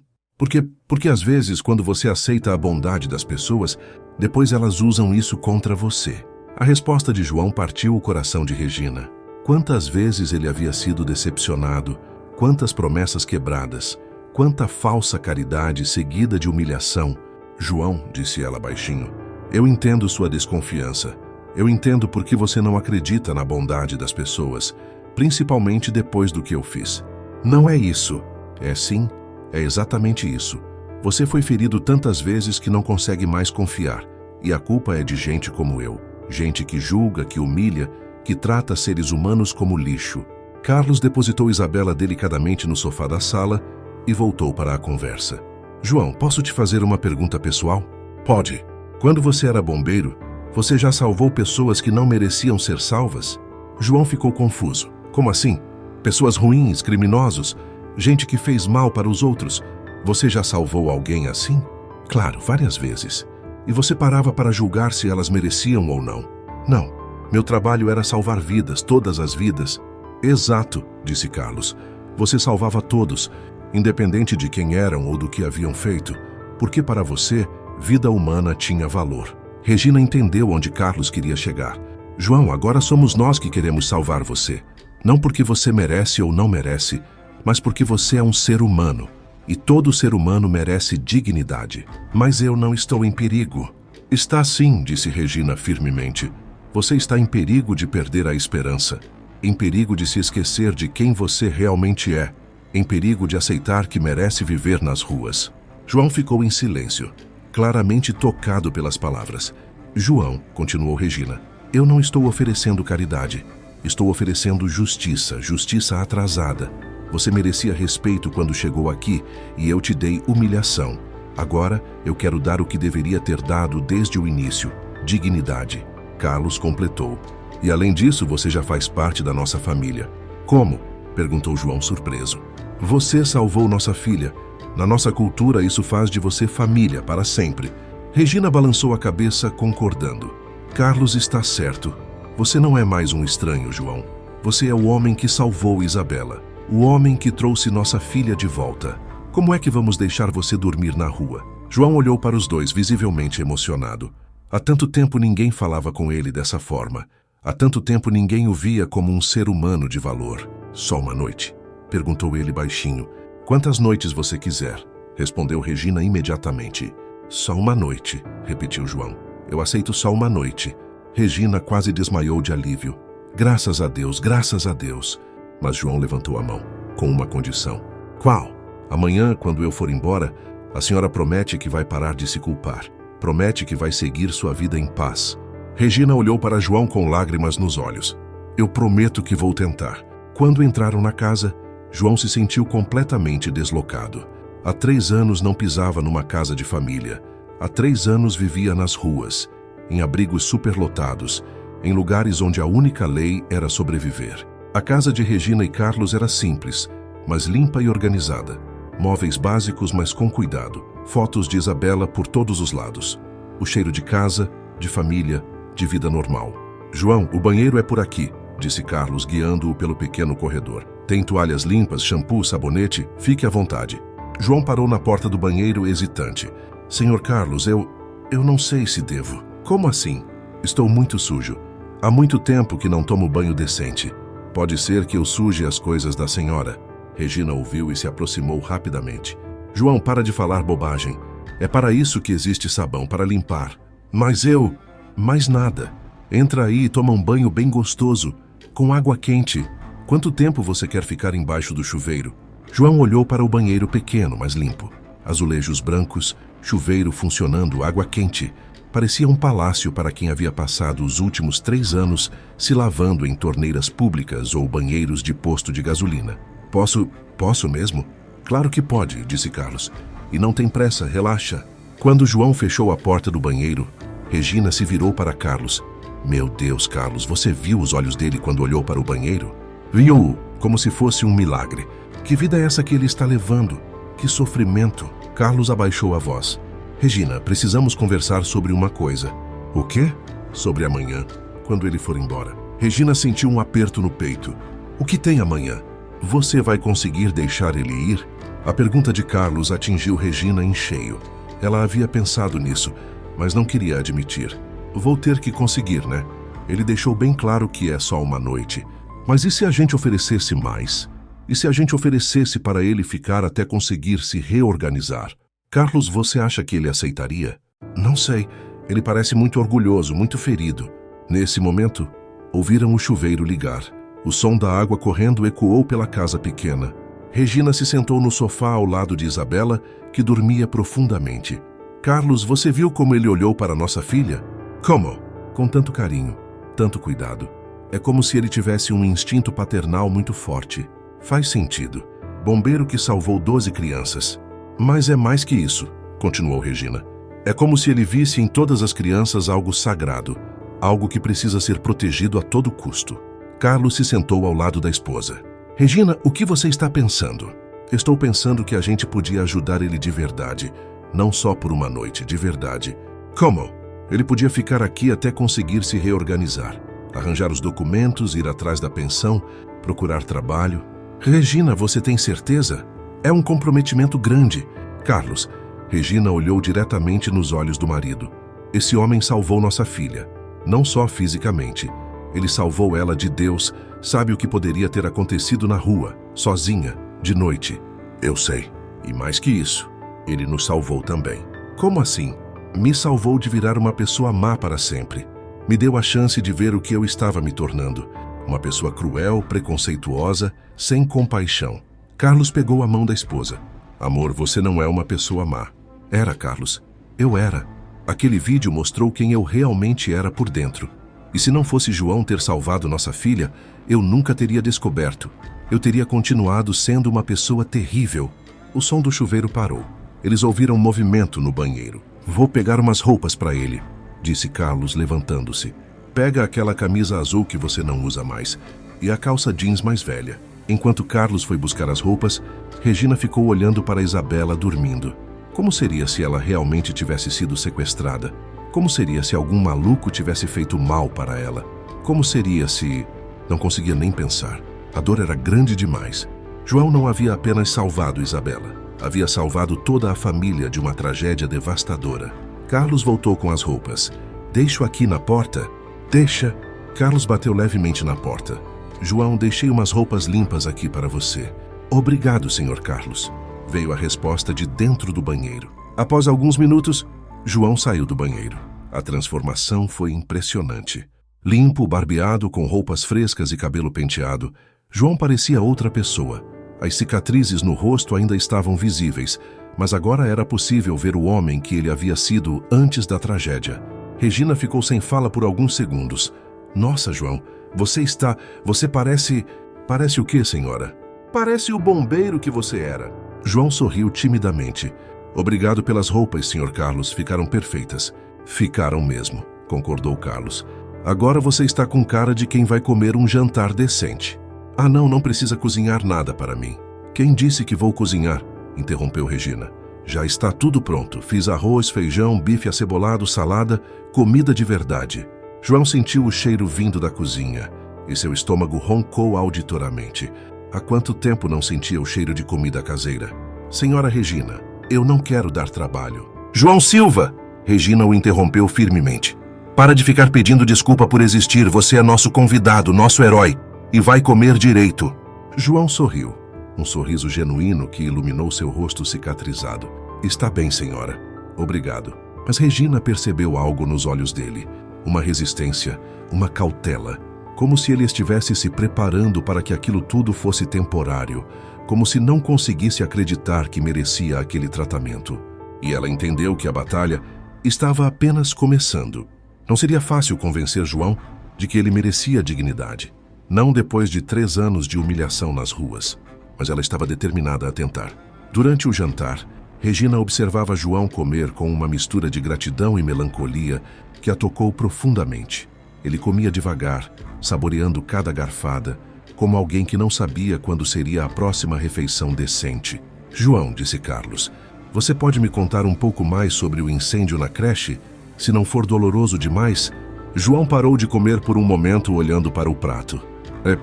Porque às vezes, quando você aceita a bondade das pessoas, depois elas usam isso contra você. A resposta de João partiu o coração de Regina. Quantas vezes ele havia sido decepcionado, quantas promessas quebradas, quanta falsa caridade seguida de humilhação. João, disse ela baixinho, eu entendo sua desconfiança. Eu entendo por que você não acredita na bondade das pessoas, principalmente depois do que eu fiz. Não é isso. É sim, é exatamente isso. Você foi ferido tantas vezes que não consegue mais confiar, e a culpa é de gente como eu. Gente que julga, que humilha, que trata seres humanos como lixo. Carlos depositou Isabela delicadamente no sofá da sala e voltou para a conversa. João, posso te fazer uma pergunta pessoal? Pode. Quando você era bombeiro, você já salvou pessoas que não mereciam ser salvas? João ficou confuso. Como assim? Pessoas ruins, criminosos, gente que fez mal para os outros. Você já salvou alguém assim? Claro, várias vezes. E você parava para julgar se elas mereciam ou não. Não, meu trabalho era salvar vidas, todas as vidas. Exato, disse Carlos. Você salvava todos, independente de quem eram ou do que haviam feito, porque para você, vida humana tinha valor. Regina entendeu onde Carlos queria chegar. João, agora somos nós que queremos salvar você. Não porque você merece ou não merece, mas porque você é um ser humano. E todo ser humano merece dignidade. Mas eu não estou em perigo. Está sim, disse Regina firmemente. Você está em perigo de perder a esperança. Em perigo de se esquecer de quem você realmente é. Em perigo de aceitar que merece viver nas ruas. João ficou em silêncio, claramente tocado pelas palavras. João, continuou Regina, eu não estou oferecendo caridade. Estou oferecendo justiça, justiça atrasada. Você merecia respeito quando chegou aqui e eu te dei humilhação. Agora eu quero dar o que deveria ter dado desde o início, dignidade. Carlos completou. E além disso, você já faz parte da nossa família. Como? Perguntou João surpreso. Você salvou nossa filha. Na nossa cultura, isso faz de você família para sempre. Regina balançou a cabeça, concordando. Carlos está certo. Você não é mais um estranho, João. Você é o homem que salvou Isabela. O homem que trouxe nossa filha de volta. Como é que vamos deixar você dormir na rua? João olhou para os dois, visivelmente emocionado. Há tanto tempo ninguém falava com ele dessa forma. Há tanto tempo ninguém o via como um ser humano de valor. Só uma noite? Perguntou ele baixinho. Quantas noites você quiser? Respondeu Regina imediatamente. Só uma noite, repetiu João. Eu aceito só uma noite. Regina quase desmaiou de alívio. Graças a Deus, graças a Deus. Mas João levantou a mão, com uma condição. Qual? Amanhã, quando eu for embora, a senhora promete que vai parar de se culpar. Promete que vai seguir sua vida em paz. Regina olhou para João com lágrimas nos olhos. Eu prometo que vou tentar. Quando entraram na casa, João se sentiu completamente deslocado. Há 3 anos não pisava numa casa de família. Há 3 anos vivia nas ruas, em abrigos superlotados, em lugares onde a única lei era sobreviver. A casa de Regina e Carlos era simples, mas limpa e organizada. Móveis básicos, mas com cuidado. Fotos de Isabela por todos os lados. O cheiro de casa, de família, de vida normal. João, o banheiro é por aqui, disse Carlos, guiando-o pelo pequeno corredor. Tem toalhas limpas, shampoo, sabonete? Fique à vontade. João parou na porta do banheiro hesitante. Senhor Carlos, eu não sei se devo. Como assim? Estou muito sujo. Há muito tempo que não tomo banho decente. Pode ser que eu suje as coisas da senhora. Regina ouviu e se aproximou rapidamente. João, para de falar bobagem. É para isso que existe sabão, para limpar. Mas eu... Mais nada. Entra aí e toma um banho bem gostoso, com água quente. Quanto tempo você quer ficar embaixo do chuveiro? João olhou para o banheiro pequeno, mas limpo. Azulejos brancos, chuveiro funcionando, água quente. Parecia um palácio para quem havia passado os últimos 3 anos se lavando em torneiras públicas ou banheiros de posto de gasolina. Posso mesmo? Claro que pode, disse Carlos. E não tem pressa, relaxa. Quando João fechou a porta do banheiro, Regina se virou para Carlos. Meu Deus, Carlos, você viu os olhos dele quando olhou para o banheiro? Viu-o como se fosse um milagre. Que vida é essa que ele está levando? Que sofrimento! Carlos abaixou a voz. Regina, precisamos conversar sobre uma coisa. O quê? Sobre amanhã, quando ele for embora. Regina sentiu um aperto no peito. O que tem amanhã? Você vai conseguir deixar ele ir? A pergunta de Carlos atingiu Regina em cheio. Ela havia pensado nisso, mas não queria admitir. Vou ter que conseguir, né? Ele deixou bem claro que é só uma noite. Mas e se a gente oferecesse mais? E se a gente oferecesse para ele ficar até conseguir se reorganizar? Carlos, você acha que ele aceitaria? Não sei. Ele parece muito orgulhoso, muito ferido. Nesse momento, ouviram o chuveiro ligar. O som da água correndo ecoou pela casa pequena. Regina se sentou no sofá ao lado de Isabela, que dormia profundamente. Carlos, você viu como ele olhou para nossa filha? Como? Com tanto carinho, tanto cuidado. É como se ele tivesse um instinto paternal muito forte. Faz sentido. Bombeiro que salvou 12 crianças. Mas é mais que isso, continuou Regina. É como se ele visse em todas as crianças algo sagrado, algo que precisa ser protegido a todo custo. Carlos se sentou ao lado da esposa. Regina, o que você está pensando? Estou pensando que a gente podia ajudar ele de verdade, não só por uma noite, de verdade. Como? Ele podia ficar aqui até conseguir se reorganizar, arranjar os documentos, ir atrás da pensão, procurar trabalho. Regina, você tem certeza? É um comprometimento grande. Carlos, Regina olhou diretamente nos olhos do marido. Esse homem salvou nossa filha, não só fisicamente. Ele salvou ela de Deus, sabe o que poderia ter acontecido na rua, sozinha, de noite. Eu sei. E mais que isso, ele nos salvou também. Como assim? Me salvou de virar uma pessoa má para sempre. Me deu a chance de ver o que eu estava me tornando. Uma pessoa cruel, preconceituosa, sem compaixão. Carlos pegou a mão da esposa. Amor, você não é uma pessoa má. Era, Carlos. Eu era. Aquele vídeo mostrou quem eu realmente era por dentro. E se não fosse João ter salvado nossa filha, eu nunca teria descoberto. Eu teria continuado sendo uma pessoa terrível. O som do chuveiro parou. Eles ouviram movimento no banheiro. Vou pegar umas roupas para ele, disse Carlos, levantando-se. Pega aquela camisa azul que você não usa mais e a calça jeans mais velha. Enquanto Carlos foi buscar as roupas, Regina ficou olhando para Isabela dormindo. Como seria se ela realmente tivesse sido sequestrada? Como seria se algum maluco tivesse feito mal para ela? Como seria se... Não conseguia nem pensar. A dor era grande demais. João não havia apenas salvado Isabela. Havia salvado toda a família de uma tragédia devastadora. Carlos voltou com as roupas. Deixo aqui na porta? Deixa. Carlos bateu levemente na porta. João, deixei umas roupas limpas aqui para você. Obrigado, Sr. Carlos. Veio a resposta de dentro do banheiro. Após alguns minutos, João saiu do banheiro. A transformação foi impressionante. Limpo, barbeado, com roupas frescas e cabelo penteado, João parecia outra pessoa. As cicatrizes no rosto ainda estavam visíveis, mas agora era possível ver o homem que ele havia sido antes da tragédia. Regina ficou sem fala por alguns segundos. Nossa, João, você parece... Parece o quê, senhora? Parece o bombeiro que você era. João sorriu timidamente. Obrigado pelas roupas, Sr. Carlos, ficaram perfeitas. Ficaram mesmo, concordou Carlos. Agora você está com cara de quem vai comer um jantar decente. Ah, não precisa cozinhar nada para mim. Quem disse que vou cozinhar? Interrompeu Regina. Já está tudo pronto. Fiz arroz, feijão, bife acebolado, salada, comida de verdade. João sentiu o cheiro vindo da cozinha e seu estômago roncou auditoramente. Há quanto tempo não sentia o cheiro de comida caseira? Senhora Regina, eu não quero dar trabalho. João Silva! Regina o interrompeu firmemente. Para de ficar pedindo desculpa por existir. Você é nosso convidado, nosso herói. E vai comer direito. João sorriu. Um sorriso genuíno que iluminou seu rosto cicatrizado. Está bem, senhora. Obrigado. Mas Regina percebeu algo nos olhos dele. Uma resistência, uma cautela. Como se ele estivesse se preparando para que aquilo tudo fosse temporário. Como se não conseguisse acreditar que merecia aquele tratamento. E ela entendeu que a batalha estava apenas começando. Não seria fácil convencer João de que ele merecia dignidade. Não depois de 3 anos de humilhação nas ruas. Mas ela estava determinada a tentar. Durante o jantar, Regina observava João comer com uma mistura de gratidão e melancolia que a tocou profundamente. Ele comia devagar, saboreando cada garfada, como alguém que não sabia quando seria a próxima refeição decente. João, disse Carlos, você pode me contar um pouco mais sobre o incêndio na creche? Se não for doloroso demais? João parou de comer por um momento olhando para o prato.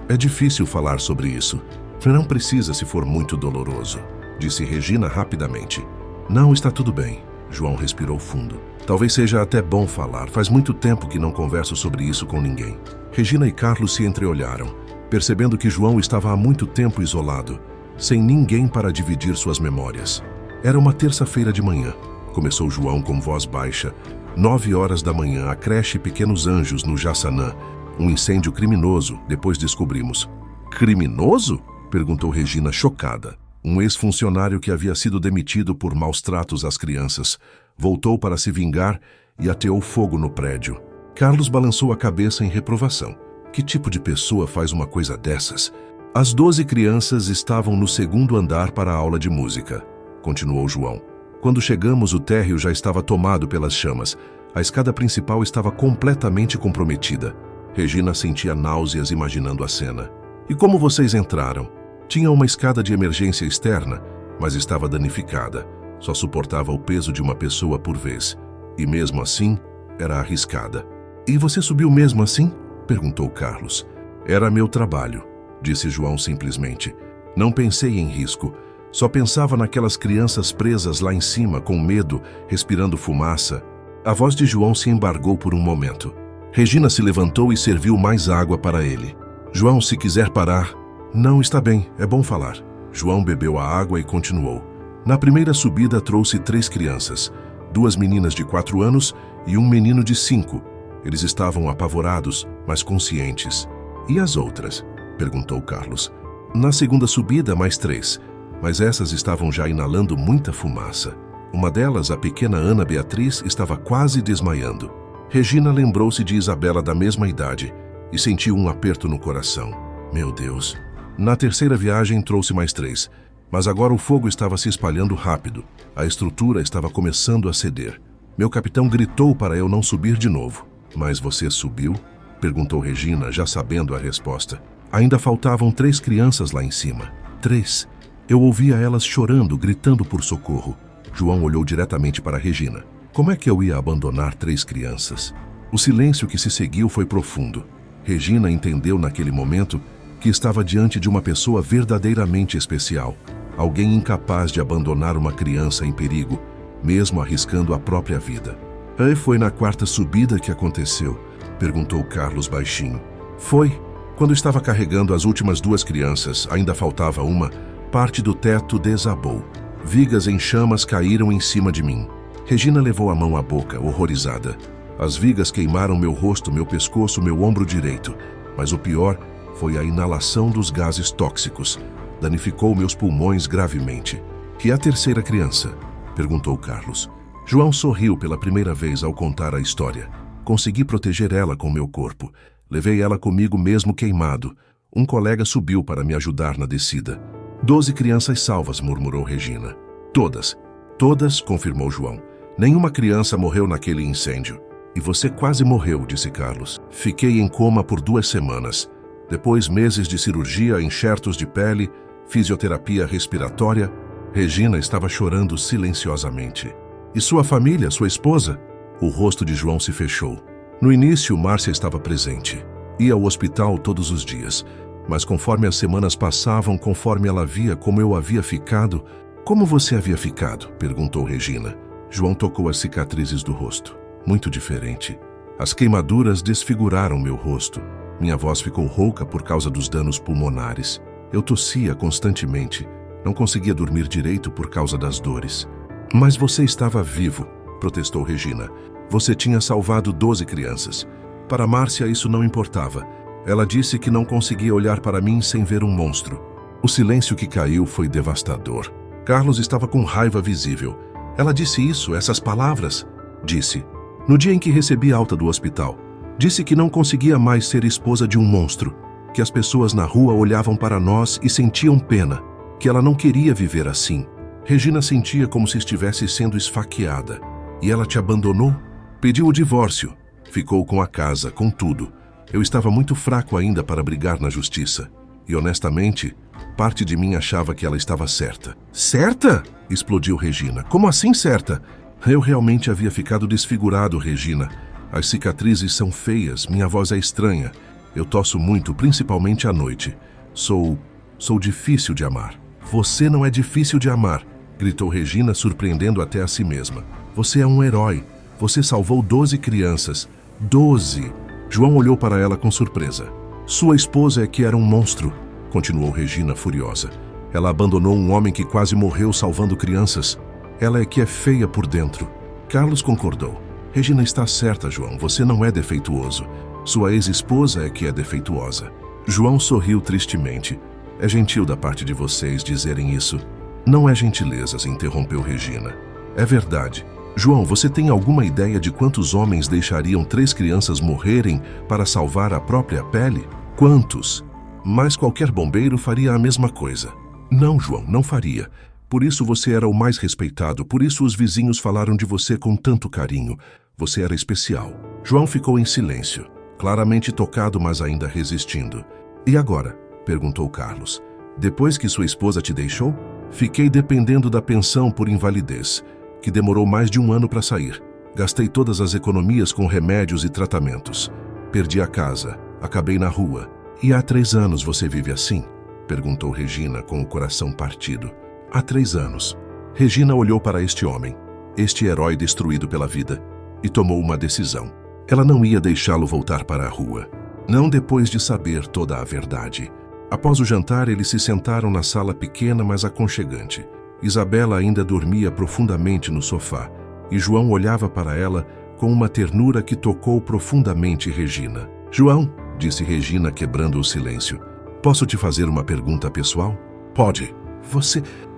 É difícil falar sobre isso. Não precisa se for muito doloroso, disse Regina rapidamente. Não, está tudo bem. João respirou fundo. Talvez seja até bom falar. Faz muito tempo que não converso sobre isso com ninguém. Regina e Carlos se entreolharam, percebendo que João estava há muito tempo isolado, sem ninguém para dividir suas memórias. Era uma terça-feira de manhã. Começou João com voz baixa. 9 horas da manhã, a creche Pequenos Anjos, no Jaçanã. Um incêndio criminoso, depois descobrimos. Criminoso? Perguntou Regina, chocada. Um ex-funcionário que havia sido demitido por maus tratos às crianças voltou para se vingar e ateou fogo no prédio. Carlos balançou a cabeça em reprovação. Que tipo de pessoa faz uma coisa dessas? As 12 crianças estavam no 2º andar para a aula de música, continuou João. Quando chegamos, o térreo já estava tomado pelas chamas. A escada principal estava completamente comprometida. Regina sentia náuseas imaginando a cena. E como vocês entraram? Tinha uma escada de emergência externa, mas estava danificada. Só suportava o peso de uma pessoa por vez. E mesmo assim, era arriscada. E você subiu mesmo assim? Perguntou Carlos. Era meu trabalho, disse João simplesmente. Não pensei em risco. Só pensava naquelas crianças presas lá em cima, com medo, respirando fumaça. A voz de João se embargou por um momento. Regina se levantou e serviu mais água para ele. João, se quiser parar... Não, está bem, é bom falar. João bebeu a água e continuou. Na primeira subida trouxe 3 crianças, 2 meninas de 4 anos e um menino de 5. Eles estavam apavorados, mas conscientes. E as outras? Perguntou Carlos. Na segunda subida, mais 3, mas essas estavam já inalando muita fumaça. Uma delas, a pequena Ana Beatriz, estava quase desmaiando. Regina lembrou-se de Isabela da mesma idade e sentiu um aperto no coração. Meu Deus! Na terceira viagem trouxe mais 3, mas agora o fogo estava se espalhando rápido. A estrutura estava começando a ceder. Meu capitão gritou para eu não subir de novo. Mas você subiu? Perguntou Regina, já sabendo a resposta. Ainda faltavam 3 crianças lá em cima. 3. Eu ouvia elas chorando, gritando por socorro. João olhou diretamente para Regina. Como é que eu ia abandonar 3 crianças? O silêncio que se seguiu foi profundo. Regina entendeu naquele momento que estava diante de uma pessoa verdadeiramente especial. Alguém incapaz de abandonar uma criança em perigo, mesmo arriscando a própria vida. "E foi na quarta subida que aconteceu?" perguntou Carlos baixinho. "Foi. Quando estava carregando as últimas 2 crianças, ainda faltava uma, parte do teto desabou. Vigas em chamas caíram em cima de mim." Regina levou a mão à boca, horrorizada. "As vigas queimaram meu rosto, meu pescoço, meu ombro direito. Mas o pior foi a inalação dos gases tóxicos. Danificou meus pulmões gravemente." "E a terceira criança?" perguntou Carlos. João sorriu pela primeira vez ao contar a história. "Consegui proteger ela com meu corpo. Levei ela comigo mesmo queimado. Um colega subiu para me ajudar na descida." 12 crianças salvas", murmurou Regina. "Todas." "Todas", confirmou João. "Nenhuma criança morreu naquele incêndio." "E você quase morreu", disse Carlos. "Fiquei em coma por 2 semanas. Depois meses de cirurgia, enxertos de pele, fisioterapia respiratória." Regina estava chorando silenciosamente. "E sua família, sua esposa?" O rosto de João se fechou. No início, Márcia estava presente. Ia ao hospital todos os dias. Mas conforme as semanas passavam, conforme ela via como eu havia ficado... "Como você havia ficado?" perguntou Regina. João tocou as cicatrizes do rosto. "Muito diferente. As queimaduras desfiguraram meu rosto. Minha voz ficou rouca por causa dos danos pulmonares. Eu tossia constantemente. Não conseguia dormir direito por causa das dores." "Mas você estava vivo", protestou Regina. "Você tinha salvado 12 crianças. Para Márcia isso não importava. Ela disse que não conseguia olhar para mim sem ver um monstro." O silêncio que caiu foi devastador. Carlos estava com raiva visível. "Ela disse isso, essas palavras?" "Disse. No dia em que recebi alta do hospital. Disse que não conseguia mais ser esposa de um monstro. Que as pessoas na rua olhavam para nós e sentiam pena. Que ela não queria viver assim. Regina sentia como se estivesse sendo esfaqueada. E ela te abandonou? Pediu o divórcio. Ficou com a casa, com tudo. Eu estava muito fraco ainda para brigar na justiça. E honestamente, parte de mim achava que ela estava certa." "Certa?" explodiu Regina. "Como assim certa?" "Eu realmente havia ficado desfigurado, Regina. As cicatrizes são feias, minha voz é estranha. Eu tosso muito, principalmente à noite. Sou difícil de amar." "Você não é difícil de amar", gritou Regina, surpreendendo até a si mesma. "Você é um herói. Você salvou 12 crianças. 12! João olhou para ela com surpresa. "Sua esposa é que era um monstro", continuou Regina furiosa. "Ela abandonou um homem que quase morreu salvando crianças. Ela é que é feia por dentro." Carlos concordou. "Regina está certa, João. Você não é defeituoso. Sua ex-esposa é que é defeituosa." João sorriu tristemente. "É gentil da parte de vocês dizerem isso." "Não é gentileza", interrompeu Regina. "É verdade. João, você tem alguma ideia de quantos homens deixariam 3 crianças morrerem para salvar a própria pele? Quantos? Mas qualquer bombeiro faria a mesma coisa." "Não, João, não faria. Por isso você era o mais respeitado, por isso os vizinhos falaram de você com tanto carinho. Você era especial." João ficou em silêncio, claramente tocado, mas ainda resistindo. "E agora?" perguntou Carlos. "Depois que sua esposa te deixou?" "Fiquei dependendo da pensão por invalidez, que demorou mais de 1 ano para sair. Gastei todas as economias com remédios e tratamentos. Perdi a casa, acabei na rua." "E há 3 anos você vive assim?" perguntou Regina com o coração partido. "Há 3 anos." Regina olhou para este homem, este herói destruído pela vida, e tomou uma decisão. Ela não ia deixá-lo voltar para a rua. Não depois de saber toda a verdade. Após o jantar, eles se sentaram na sala pequena, mas aconchegante. Isabela ainda dormia profundamente no sofá, e João olhava para ela com uma ternura que tocou profundamente Regina. "João", disse Regina, quebrando o silêncio, "posso te fazer uma pergunta pessoal?" "Pode."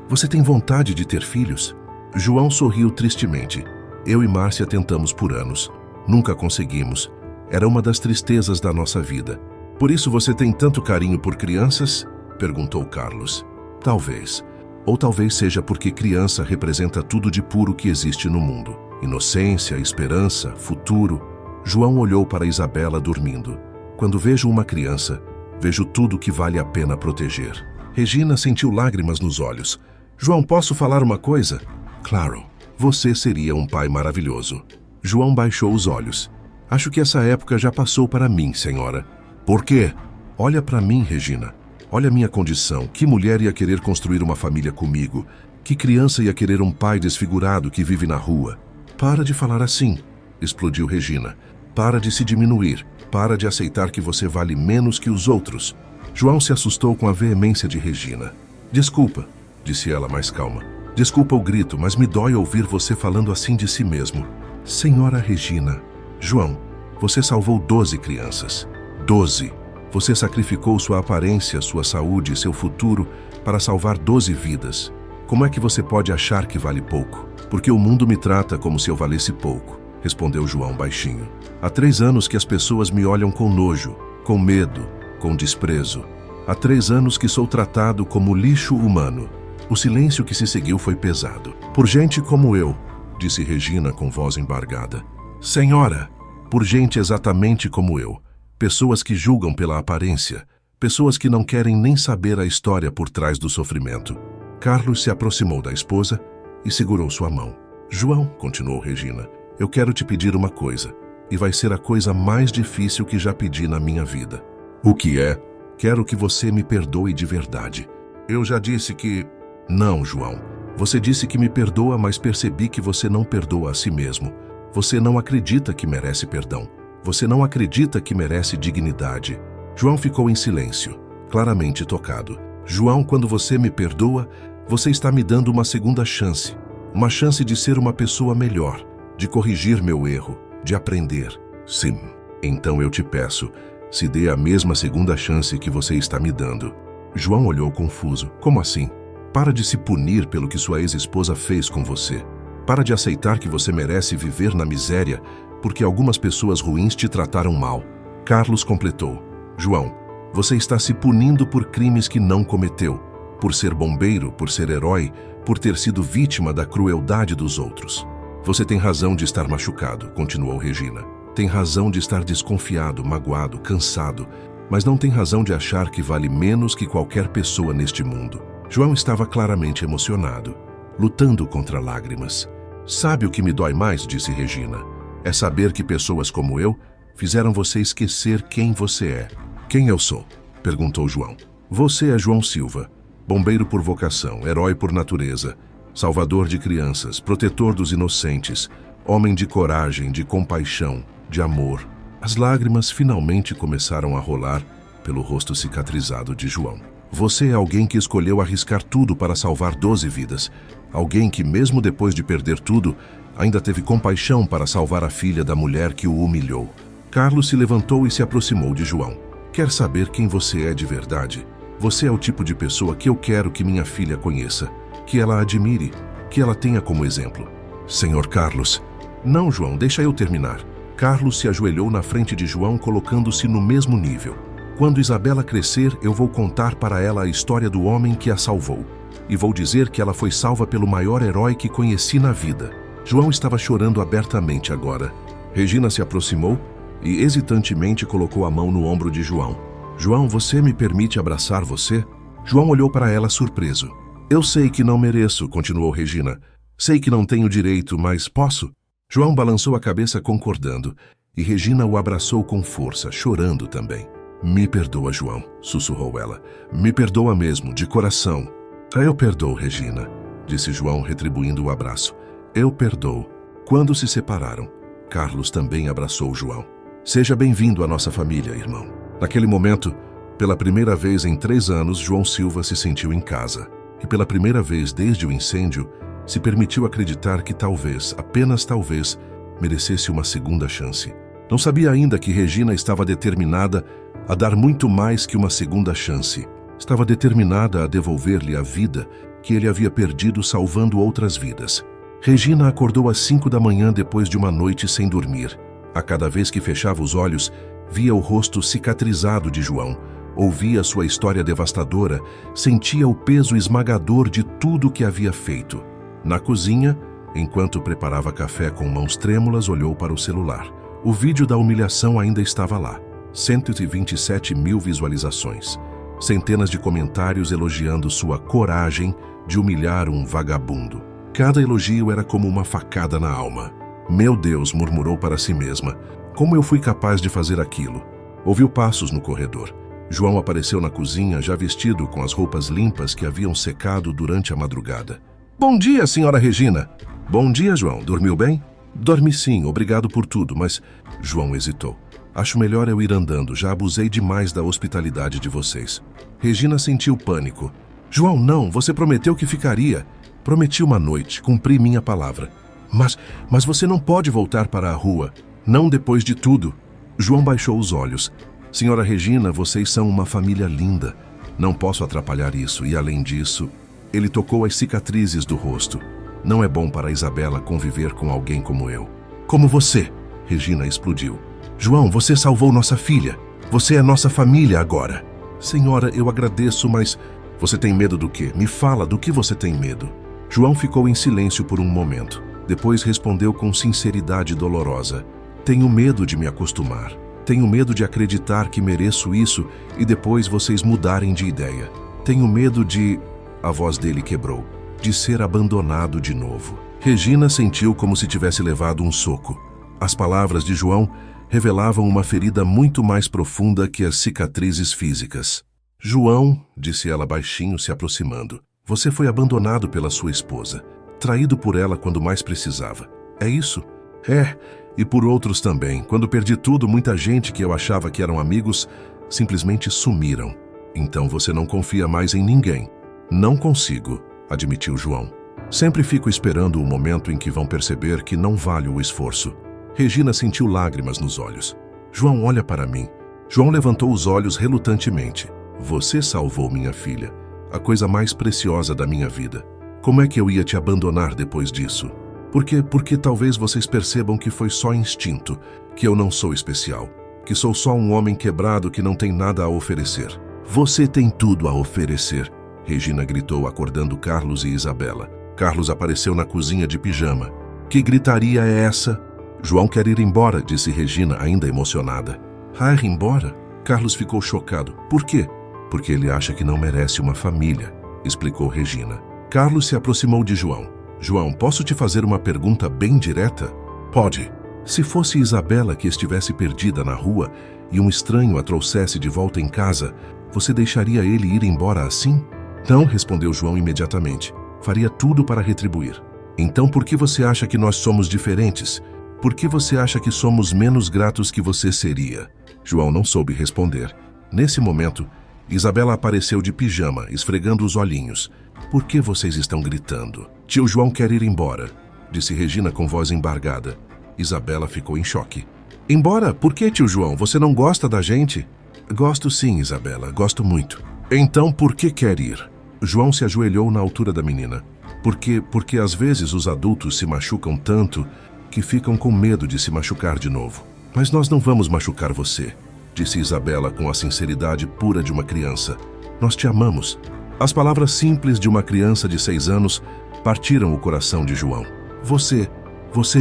Você tem vontade de ter filhos?" João sorriu tristemente. "Eu e Márcia tentamos por anos. Nunca conseguimos. Era uma das tristezas da nossa vida." "Por isso você tem tanto carinho por crianças?" perguntou Carlos. "Talvez. Ou talvez seja porque criança representa tudo de puro que existe no mundo. Inocência, esperança, futuro." João olhou para Isabela dormindo. "Quando vejo uma criança, vejo tudo que vale a pena proteger." Regina sentiu lágrimas nos olhos. "João, posso falar uma coisa?" "Claro. Você seria um pai maravilhoso." João baixou os olhos. "Acho que essa época já passou para mim, senhora." "Por quê?" "Olha para mim, Regina. Olha a minha condição. Que mulher ia querer construir uma família comigo? Que criança ia querer um pai desfigurado que vive na rua? Para de falar assim, explodiu Regina. Para de se diminuir. Para de aceitar que você vale menos que os outros. João se assustou com a veemência de Regina. Desculpa, disse ela mais calma. Desculpa o grito, mas me dói ouvir você falando assim de si mesmo. Senhora Regina. João, você salvou 12 crianças. 12. Você sacrificou sua aparência, sua saúde e seu futuro para salvar 12 vidas. Como é que você pode achar que vale pouco? Porque o mundo me trata como se eu valesse pouco, respondeu João baixinho. Há 3 anos que as pessoas me olham com nojo, com medo, com desprezo. Há 3 anos que sou tratado como lixo humano. O silêncio que se seguiu foi pesado. Por gente como eu, disse Regina com voz embargada. Senhora, por gente exatamente como eu. Pessoas que julgam pela aparência. Pessoas que não querem nem saber a história por trás do sofrimento. Carlos se aproximou da esposa e segurou sua mão. João, continuou Regina, eu quero te pedir uma coisa. E vai ser a coisa mais difícil que já pedi na minha vida. O que é? Quero que você me perdoe de verdade. Eu já disse que... Não, João. Você disse que me perdoa, mas percebi que você não perdoa a si mesmo. Você não acredita que merece perdão. Você não acredita que merece dignidade. João ficou em silêncio, claramente tocado. João, quando você me perdoa, você está me dando uma segunda chance. Uma chance de ser uma pessoa melhor, de corrigir meu erro, de aprender. Sim, então eu te peço, se dê a mesma segunda chance que você está me dando. João olhou confuso. Como assim? Para de se punir pelo que sua ex-esposa fez com você. Para de aceitar que você merece viver na miséria porque algumas pessoas ruins te trataram mal. Carlos completou. João, você está se punindo por crimes que não cometeu, por ser bombeiro, por ser herói, por ter sido vítima da crueldade dos outros. Você tem razão de estar machucado, continuou Regina. Tem razão de estar desconfiado, magoado, cansado, mas não tem razão de achar que vale menos que qualquer pessoa neste mundo. João estava claramente emocionado, lutando contra lágrimas. Sabe o que me dói mais, disse Regina? É saber que pessoas como eu fizeram você esquecer quem você é. Quem eu sou? Perguntou João. Você é João Silva, bombeiro por vocação, herói por natureza, salvador de crianças, protetor dos inocentes, homem de coragem, de compaixão, de amor. As lágrimas finalmente começaram a rolar pelo rosto cicatrizado de João. Você é alguém que escolheu arriscar tudo para salvar 12 vidas. Alguém que, mesmo depois de perder tudo, ainda teve compaixão para salvar a filha da mulher que o humilhou. Carlos se levantou e se aproximou de João. Quer saber quem você é de verdade? Você é o tipo de pessoa que eu quero que minha filha conheça, que ela admire, que ela tenha como exemplo. Senhor Carlos. Não, João, deixa eu terminar. Carlos se ajoelhou na frente de João, colocando-se no mesmo nível. Quando Isabela crescer, eu vou contar para ela a história do homem que a salvou. E vou dizer que ela foi salva pelo maior herói que conheci na vida. João estava chorando abertamente agora. Regina se aproximou e hesitantemente colocou a mão no ombro de João. João, você me permite abraçar você? João olhou para ela surpreso. Eu sei que não mereço, continuou Regina. Sei que não tenho direito, mas posso? João balançou a cabeça concordando e Regina o abraçou com força, chorando também. Me perdoa, João, sussurrou ela. Me perdoa mesmo, de coração. Eu perdoo, Regina, disse João, retribuindo o abraço. Eu perdoo. Quando se separaram, Carlos também abraçou João. Seja bem-vindo à nossa família, irmão. Naquele momento, pela primeira vez em 3 anos, João Silva se sentiu em casa. E pela primeira vez desde o incêndio, se permitiu acreditar que talvez, apenas talvez, merecesse uma segunda chance. Não sabia ainda que Regina estava determinada a dar muito mais que uma segunda chance. Estava determinada a devolver-lhe a vida que ele havia perdido salvando outras vidas. Regina acordou às 5 da manhã depois de uma noite sem dormir. A cada vez que fechava os olhos, via o rosto cicatrizado de João, ouvia sua história devastadora, sentia o peso esmagador de tudo que havia feito. Na cozinha, enquanto preparava café com mãos trêmulas, olhou para o celular. O vídeo da humilhação ainda estava lá. 127 mil visualizações. Centenas de comentários elogiando sua coragem de humilhar um vagabundo. Cada elogio era como uma facada na alma. Meu Deus, murmurou para si mesma. Como eu fui capaz de fazer aquilo? Ouviu passos no corredor. João apareceu na cozinha, já vestido com as roupas limpas que haviam secado durante a madrugada. Bom dia, senhora Regina. Bom dia, João. Dormiu bem? Dormi sim, obrigado por tudo, mas... João hesitou. Acho melhor eu ir andando, já abusei demais da hospitalidade de vocês. Regina sentiu pânico. João, não, você prometeu que ficaria. Prometi uma noite, cumpri minha palavra. Mas você não pode voltar para a rua. Não depois de tudo. João baixou os olhos. Senhora Regina, vocês são uma família linda. Não posso atrapalhar isso e, além disso, ele tocou as cicatrizes do rosto. Não é bom para Isabela conviver com alguém como eu. Como você, Regina explodiu. João, você salvou nossa filha. Você é nossa família agora. Senhora, eu agradeço, mas... Você tem medo do quê? Me fala do que você tem medo. João ficou em silêncio por um momento. Depois respondeu com sinceridade dolorosa. Tenho medo de me acostumar. Tenho medo de acreditar que mereço isso e depois vocês mudarem de ideia. Tenho medo de... A voz dele quebrou. De ser abandonado de novo. Regina sentiu como se tivesse levado um soco. As palavras de João revelavam uma ferida muito mais profunda que as cicatrizes físicas. João, disse ela baixinho, se aproximando, você foi abandonado pela sua esposa, traído por ela quando mais precisava. É isso? É, e por outros também. Quando perdi tudo, muita gente que eu achava que eram amigos simplesmente sumiram. Então você não confia mais em ninguém. Não consigo, admitiu João. Sempre fico esperando o momento em que vão perceber que não vale o esforço. Regina sentiu lágrimas nos olhos. João, olha para mim. João levantou os olhos relutantemente. Você salvou minha filha, a coisa mais preciosa da minha vida. Como é que eu ia te abandonar depois disso? Porque talvez vocês percebam que foi só instinto, que eu não sou especial, que sou só um homem quebrado que não tem nada a oferecer. Você tem tudo a oferecer, Regina gritou, acordando Carlos e Isabela. Carlos apareceu na cozinha de pijama. Que gritaria é essa? João quer ir embora, disse Regina, ainda emocionada. Ir embora? Carlos ficou chocado. Por quê? Porque ele acha que não merece uma família, explicou Regina. Carlos se aproximou de João. João, posso te fazer uma pergunta bem direta? Pode. Se fosse Isabela que estivesse perdida na rua e um estranho a trouxesse de volta em casa, você deixaria ele ir embora assim? Não, respondeu João imediatamente. Faria tudo para retribuir. Então por que você acha que nós somos diferentes? Por que você acha que somos menos gratos que você seria? João não soube responder. Nesse momento, Isabela apareceu de pijama, esfregando os olhinhos. Por que vocês estão gritando? Tio João quer ir embora, disse Regina com voz embargada. Isabela ficou em choque. Embora? Por que, tio João? Você não gosta da gente? Gosto sim, Isabela, gosto muito. Então por que quer ir? João se ajoelhou na altura da menina. Porque às vezes os adultos se machucam tanto que ficam com medo de se machucar de novo. Mas nós não vamos machucar você, disse Isabela com a sinceridade pura de uma criança. Nós te amamos. As palavras simples de uma criança de 6 anos partiram o coração de João. Você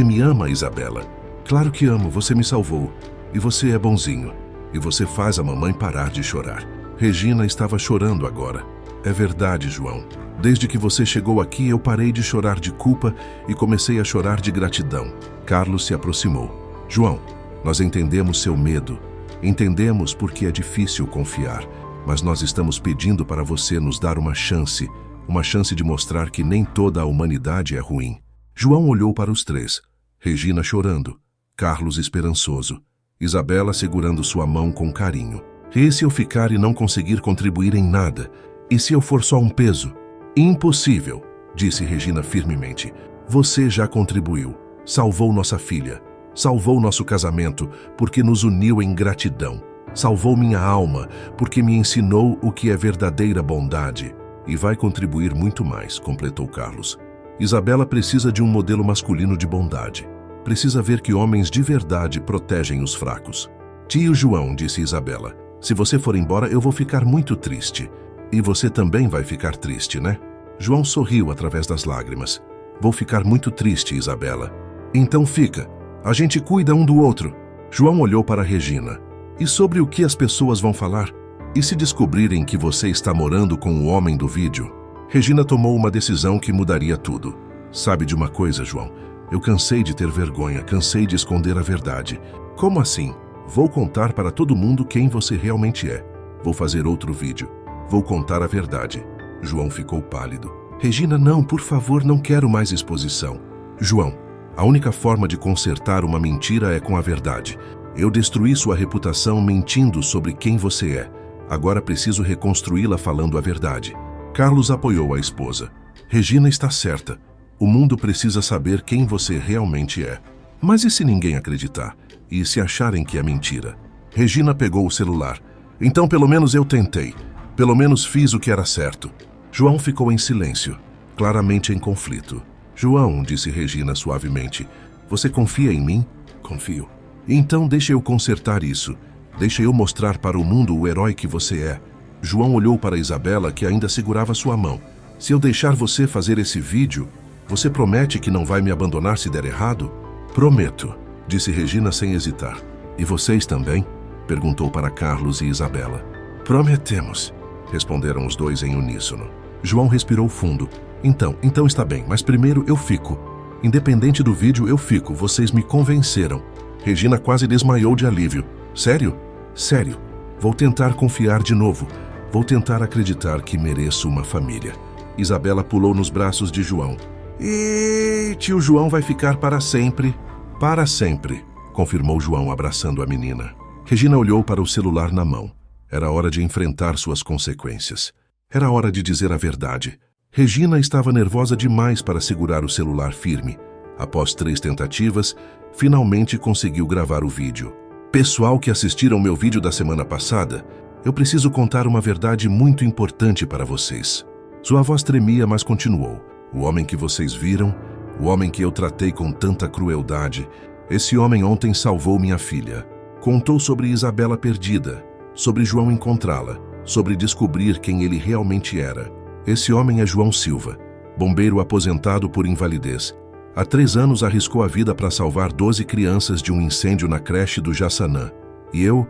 me ama, Isabela? Claro que amo, você me salvou. E você é bonzinho. E você faz a mamãe parar de chorar. Regina estava chorando agora. É verdade, João. Desde que você chegou aqui, eu parei de chorar de culpa e comecei a chorar de gratidão. Carlos se aproximou. João, nós entendemos seu medo. Entendemos porque é difícil confiar. Mas nós estamos pedindo para você nos dar uma chance de mostrar que nem toda a humanidade é ruim. João olhou para os três. Regina chorando, Carlos esperançoso, Isabela segurando sua mão com carinho. E se eu ficar e não conseguir contribuir em nada? E se eu for só um peso? Impossível, disse Regina firmemente. Você já contribuiu, salvou nossa filha, salvou nosso casamento porque nos uniu em gratidão. Salvou minha alma, porque me ensinou o que é verdadeira bondade. E vai contribuir muito mais, completou Carlos. Isabela precisa de um modelo masculino de bondade. Precisa ver que homens de verdade protegem os fracos. Tio João, disse Isabela, se você for embora eu vou ficar muito triste. E você também vai ficar triste, né? João sorriu através das lágrimas. Vou ficar muito triste, Isabela. Então fica. A gente cuida um do outro. João olhou para Regina. E sobre o que as pessoas vão falar? E se descobrirem que você está morando com o homem do vídeo? Regina tomou uma decisão que mudaria tudo. Sabe de uma coisa, João? Eu cansei de ter vergonha, cansei de esconder a verdade. Como assim? Vou contar para todo mundo quem você realmente é. Vou fazer outro vídeo. Vou contar a verdade. João ficou pálido. Regina, não, por favor, não quero mais exposição. João, a única forma de consertar uma mentira é com a verdade. Eu destruí sua reputação mentindo sobre quem você é. Agora preciso reconstruí-la falando a verdade. Carlos apoiou a esposa. Regina está certa. O mundo precisa saber quem você realmente é. Mas e se ninguém acreditar? E se acharem que é mentira? Regina pegou o celular. Então pelo menos eu tentei. Pelo menos fiz o que era certo. João ficou em silêncio, claramente em conflito. João, disse Regina suavemente, você confia em mim? Confio. Então deixa eu consertar isso. Deixa eu mostrar para o mundo o herói que você é. João olhou para Isabela, que ainda segurava sua mão. Se eu deixar você fazer esse vídeo, você promete que não vai me abandonar se der errado? Prometo, disse Regina sem hesitar. E vocês também? Perguntou para Carlos e Isabela. Prometemos, responderam os dois em uníssono. João respirou fundo. Então está bem, mas primeiro eu fico. Independente do vídeo, eu fico. Vocês me convenceram. Regina quase desmaiou de alívio. Sério? Sério. Vou tentar confiar de novo. Vou tentar acreditar que mereço uma família. Isabela pulou nos braços de João. E tio João vai ficar para sempre. Para sempre, confirmou João abraçando a menina. Regina olhou para o celular na mão. Era hora de enfrentar suas consequências. Era hora de dizer a verdade. Regina estava nervosa demais para segurar o celular firme. Após 3 tentativas, finalmente conseguiu gravar o vídeo. Pessoal que assistiram meu vídeo da semana passada, eu preciso contar uma verdade muito importante para vocês. Sua voz tremia, mas continuou. O homem que vocês viram, o homem que eu tratei com tanta crueldade, esse homem ontem salvou minha filha. Contou sobre Isabela perdida, sobre João encontrá-la, sobre descobrir quem ele realmente era. Esse homem é João Silva, bombeiro aposentado por invalidez. Há 3 anos arriscou a vida para salvar 12 crianças de um incêndio na creche do Jaçanã. E eu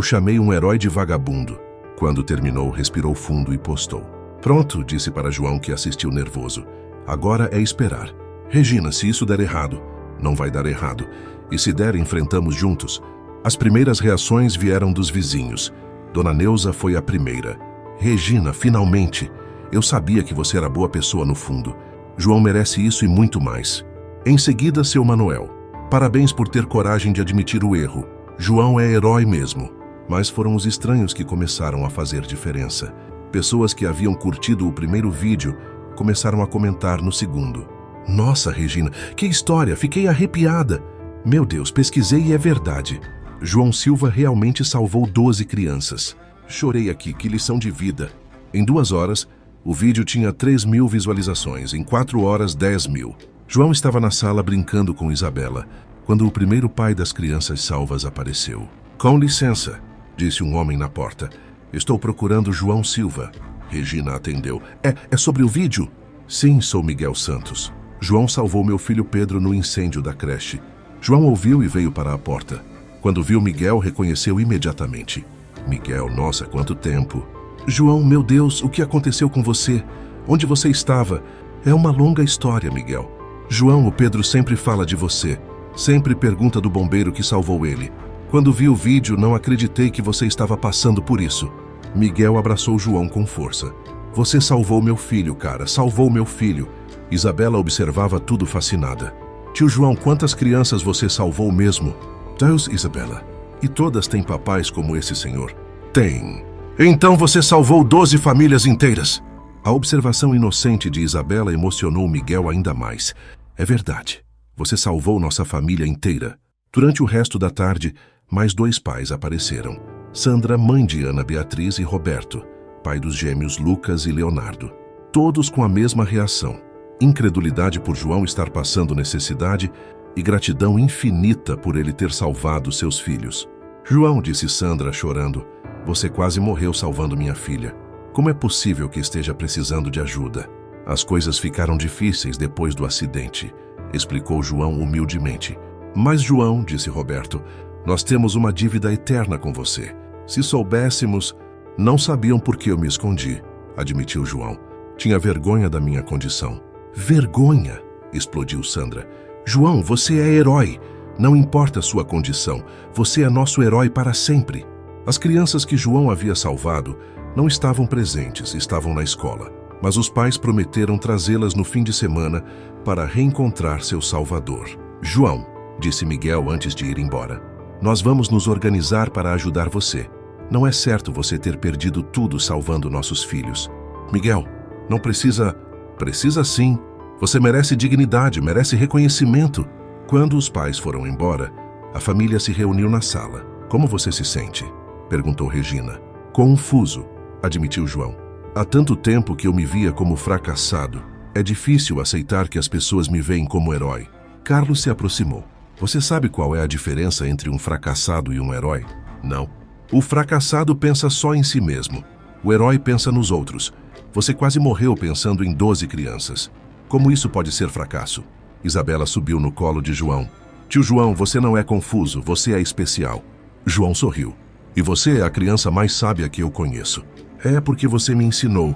chamei um herói de vagabundo. Quando terminou, respirou fundo e postou. Pronto, disse para João, que assistiu nervoso. Agora é esperar. Regina, se isso der errado, não vai dar errado. E se der, enfrentamos juntos. As primeiras reações vieram dos vizinhos. Dona Neuza foi a primeira. Regina, finalmente. Eu sabia que você era boa pessoa no fundo. João merece isso e muito mais. Em seguida, seu Manuel. Parabéns por ter coragem de admitir o erro. João é herói mesmo. Mas foram os estranhos que começaram a fazer diferença. Pessoas que haviam curtido o primeiro vídeo começaram a comentar no segundo. Nossa, Regina, que história! Fiquei arrepiada. Meu Deus, pesquisei e é verdade. João Silva realmente salvou 12 crianças. Chorei aqui, que lição de vida. Em 2 horas, o vídeo tinha 3.000 visualizações. Em 4 horas, 10.000. João estava na sala brincando com Isabela, quando o primeiro pai das crianças salvas apareceu. Com licença, disse um homem na porta. Estou procurando João Silva. Regina atendeu. É sobre o vídeo? Sim, sou Miguel Santos. João salvou meu filho Pedro no incêndio da creche. João ouviu e veio para a porta. Quando viu Miguel, reconheceu imediatamente. Miguel, nossa, quanto tempo. João, meu Deus, o que aconteceu com você? Onde você estava? É uma longa história, Miguel. João, o Pedro sempre fala de você. Sempre pergunta do bombeiro que salvou ele. Quando vi o vídeo, não acreditei que você estava passando por isso. Miguel abraçou João com força. Você salvou meu filho, cara, salvou meu filho. Isabela observava tudo fascinada. Tio João, quantas crianças você salvou mesmo? Deus, Isabela. E todas têm papais como esse senhor? Tem. Então você salvou 12 famílias inteiras. A observação inocente de Isabela emocionou Miguel ainda mais. É verdade. Você salvou nossa família inteira. Durante o resto da tarde, mais 2 pais apareceram. Sandra, mãe de Ana Beatriz, e Roberto, pai dos gêmeos Lucas e Leonardo. Todos com a mesma reação. Incredulidade por João estar passando necessidade e gratidão infinita por ele ter salvado seus filhos. João, disse Sandra chorando, você quase morreu salvando minha filha. Como é possível que esteja precisando de ajuda? As coisas ficaram difíceis depois do acidente, explicou João humildemente. Mas João, disse Roberto, nós temos uma dívida eterna com você. Se soubéssemos, não sabiam por que eu me escondi, admitiu João. Tinha vergonha da minha condição. Vergonha? Explodiu Sandra. João, você é herói. Não importa a sua condição. Você é nosso herói para sempre. As crianças que João havia salvado não estavam presentes, estavam na escola. Mas os pais prometeram trazê-las no fim de semana para reencontrar seu Salvador. João, disse Miguel antes de ir embora, nós vamos nos organizar para ajudar você. Não é certo você ter perdido tudo salvando nossos filhos. Miguel, não precisa... Precisa sim. Você merece dignidade, merece reconhecimento. Quando os pais foram embora, a família se reuniu na sala. Como você se sente? Perguntou Regina. Confuso, admitiu João. Há tanto tempo que eu me via como fracassado. É difícil aceitar que as pessoas me veem como herói. Carlos se aproximou. Você sabe qual é a diferença entre um fracassado e um herói? Não. O fracassado pensa só em si mesmo. O herói pensa nos outros. Você quase morreu pensando em 12 crianças. Como isso pode ser fracasso? Isabela subiu no colo de João. Tio João, você não é confuso, você é especial. João sorriu. E você é a criança mais sábia que eu conheço. É porque você me ensinou.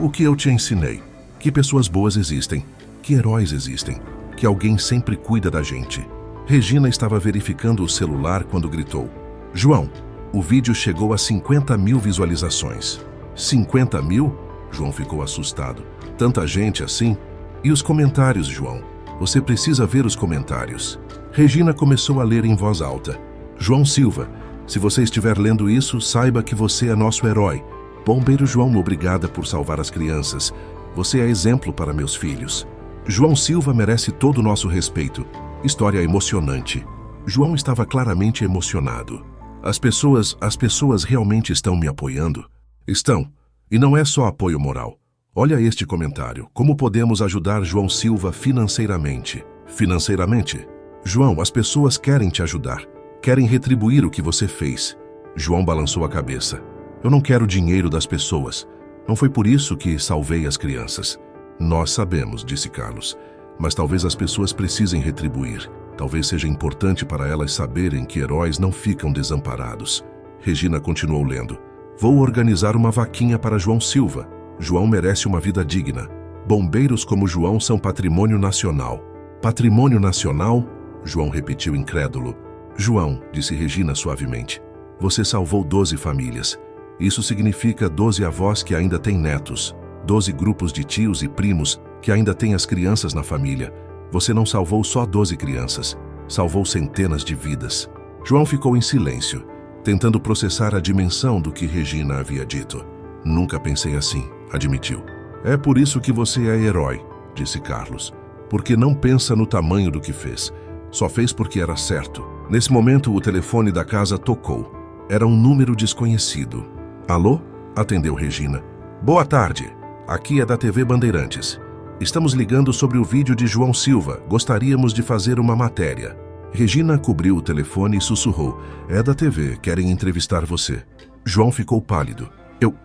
O que eu te ensinei. Que pessoas boas existem. Que heróis existem. Que alguém sempre cuida da gente. Regina estava verificando o celular quando gritou. João, o vídeo chegou a 50 mil visualizações. 50 mil? João ficou assustado. Tanta gente assim? E os comentários, João? Você precisa ver os comentários. Regina começou a ler em voz alta. João Silva, se você estiver lendo isso, saiba que você é nosso herói. Bombeiro João, obrigada por salvar as crianças. Você é exemplo para meus filhos. João Silva merece todo o nosso respeito. História emocionante. João estava claramente emocionado. As pessoas realmente estão me apoiando? Estão. E não é só apoio moral. Olha este comentário. Como podemos ajudar João Silva financeiramente? Financeiramente? João, as pessoas querem te ajudar. Querem retribuir o que você fez. João balançou a cabeça. Eu não quero dinheiro das pessoas. Não foi por isso que salvei as crianças. Nós sabemos, disse Carlos. Mas talvez as pessoas precisem retribuir. Talvez seja importante para elas saberem que heróis não ficam desamparados. Regina continuou lendo. Vou organizar uma vaquinha para João Silva. João merece uma vida digna. Bombeiros como João são patrimônio nacional. Patrimônio nacional? João repetiu incrédulo. João, disse Regina suavemente, você salvou 12 famílias. Isso significa 12 avós que ainda têm netos, 12 grupos de tios e primos que ainda têm as crianças na família. Você não salvou só 12 crianças, salvou centenas de vidas. João ficou em silêncio, tentando processar a dimensão do que Regina havia dito. Nunca pensei assim, admitiu. É por isso que você é herói, disse Carlos. Porque não pensa no tamanho do que fez. Só fez porque era certo. Nesse momento, o telefone da casa tocou. Era um número desconhecido. Alô? Atendeu Regina. Boa tarde. Aqui é da TV Bandeirantes. Estamos ligando sobre o vídeo de João Silva. Gostaríamos de fazer uma matéria. Regina cobriu o telefone e sussurrou. É da TV, querem entrevistar você. João ficou pálido.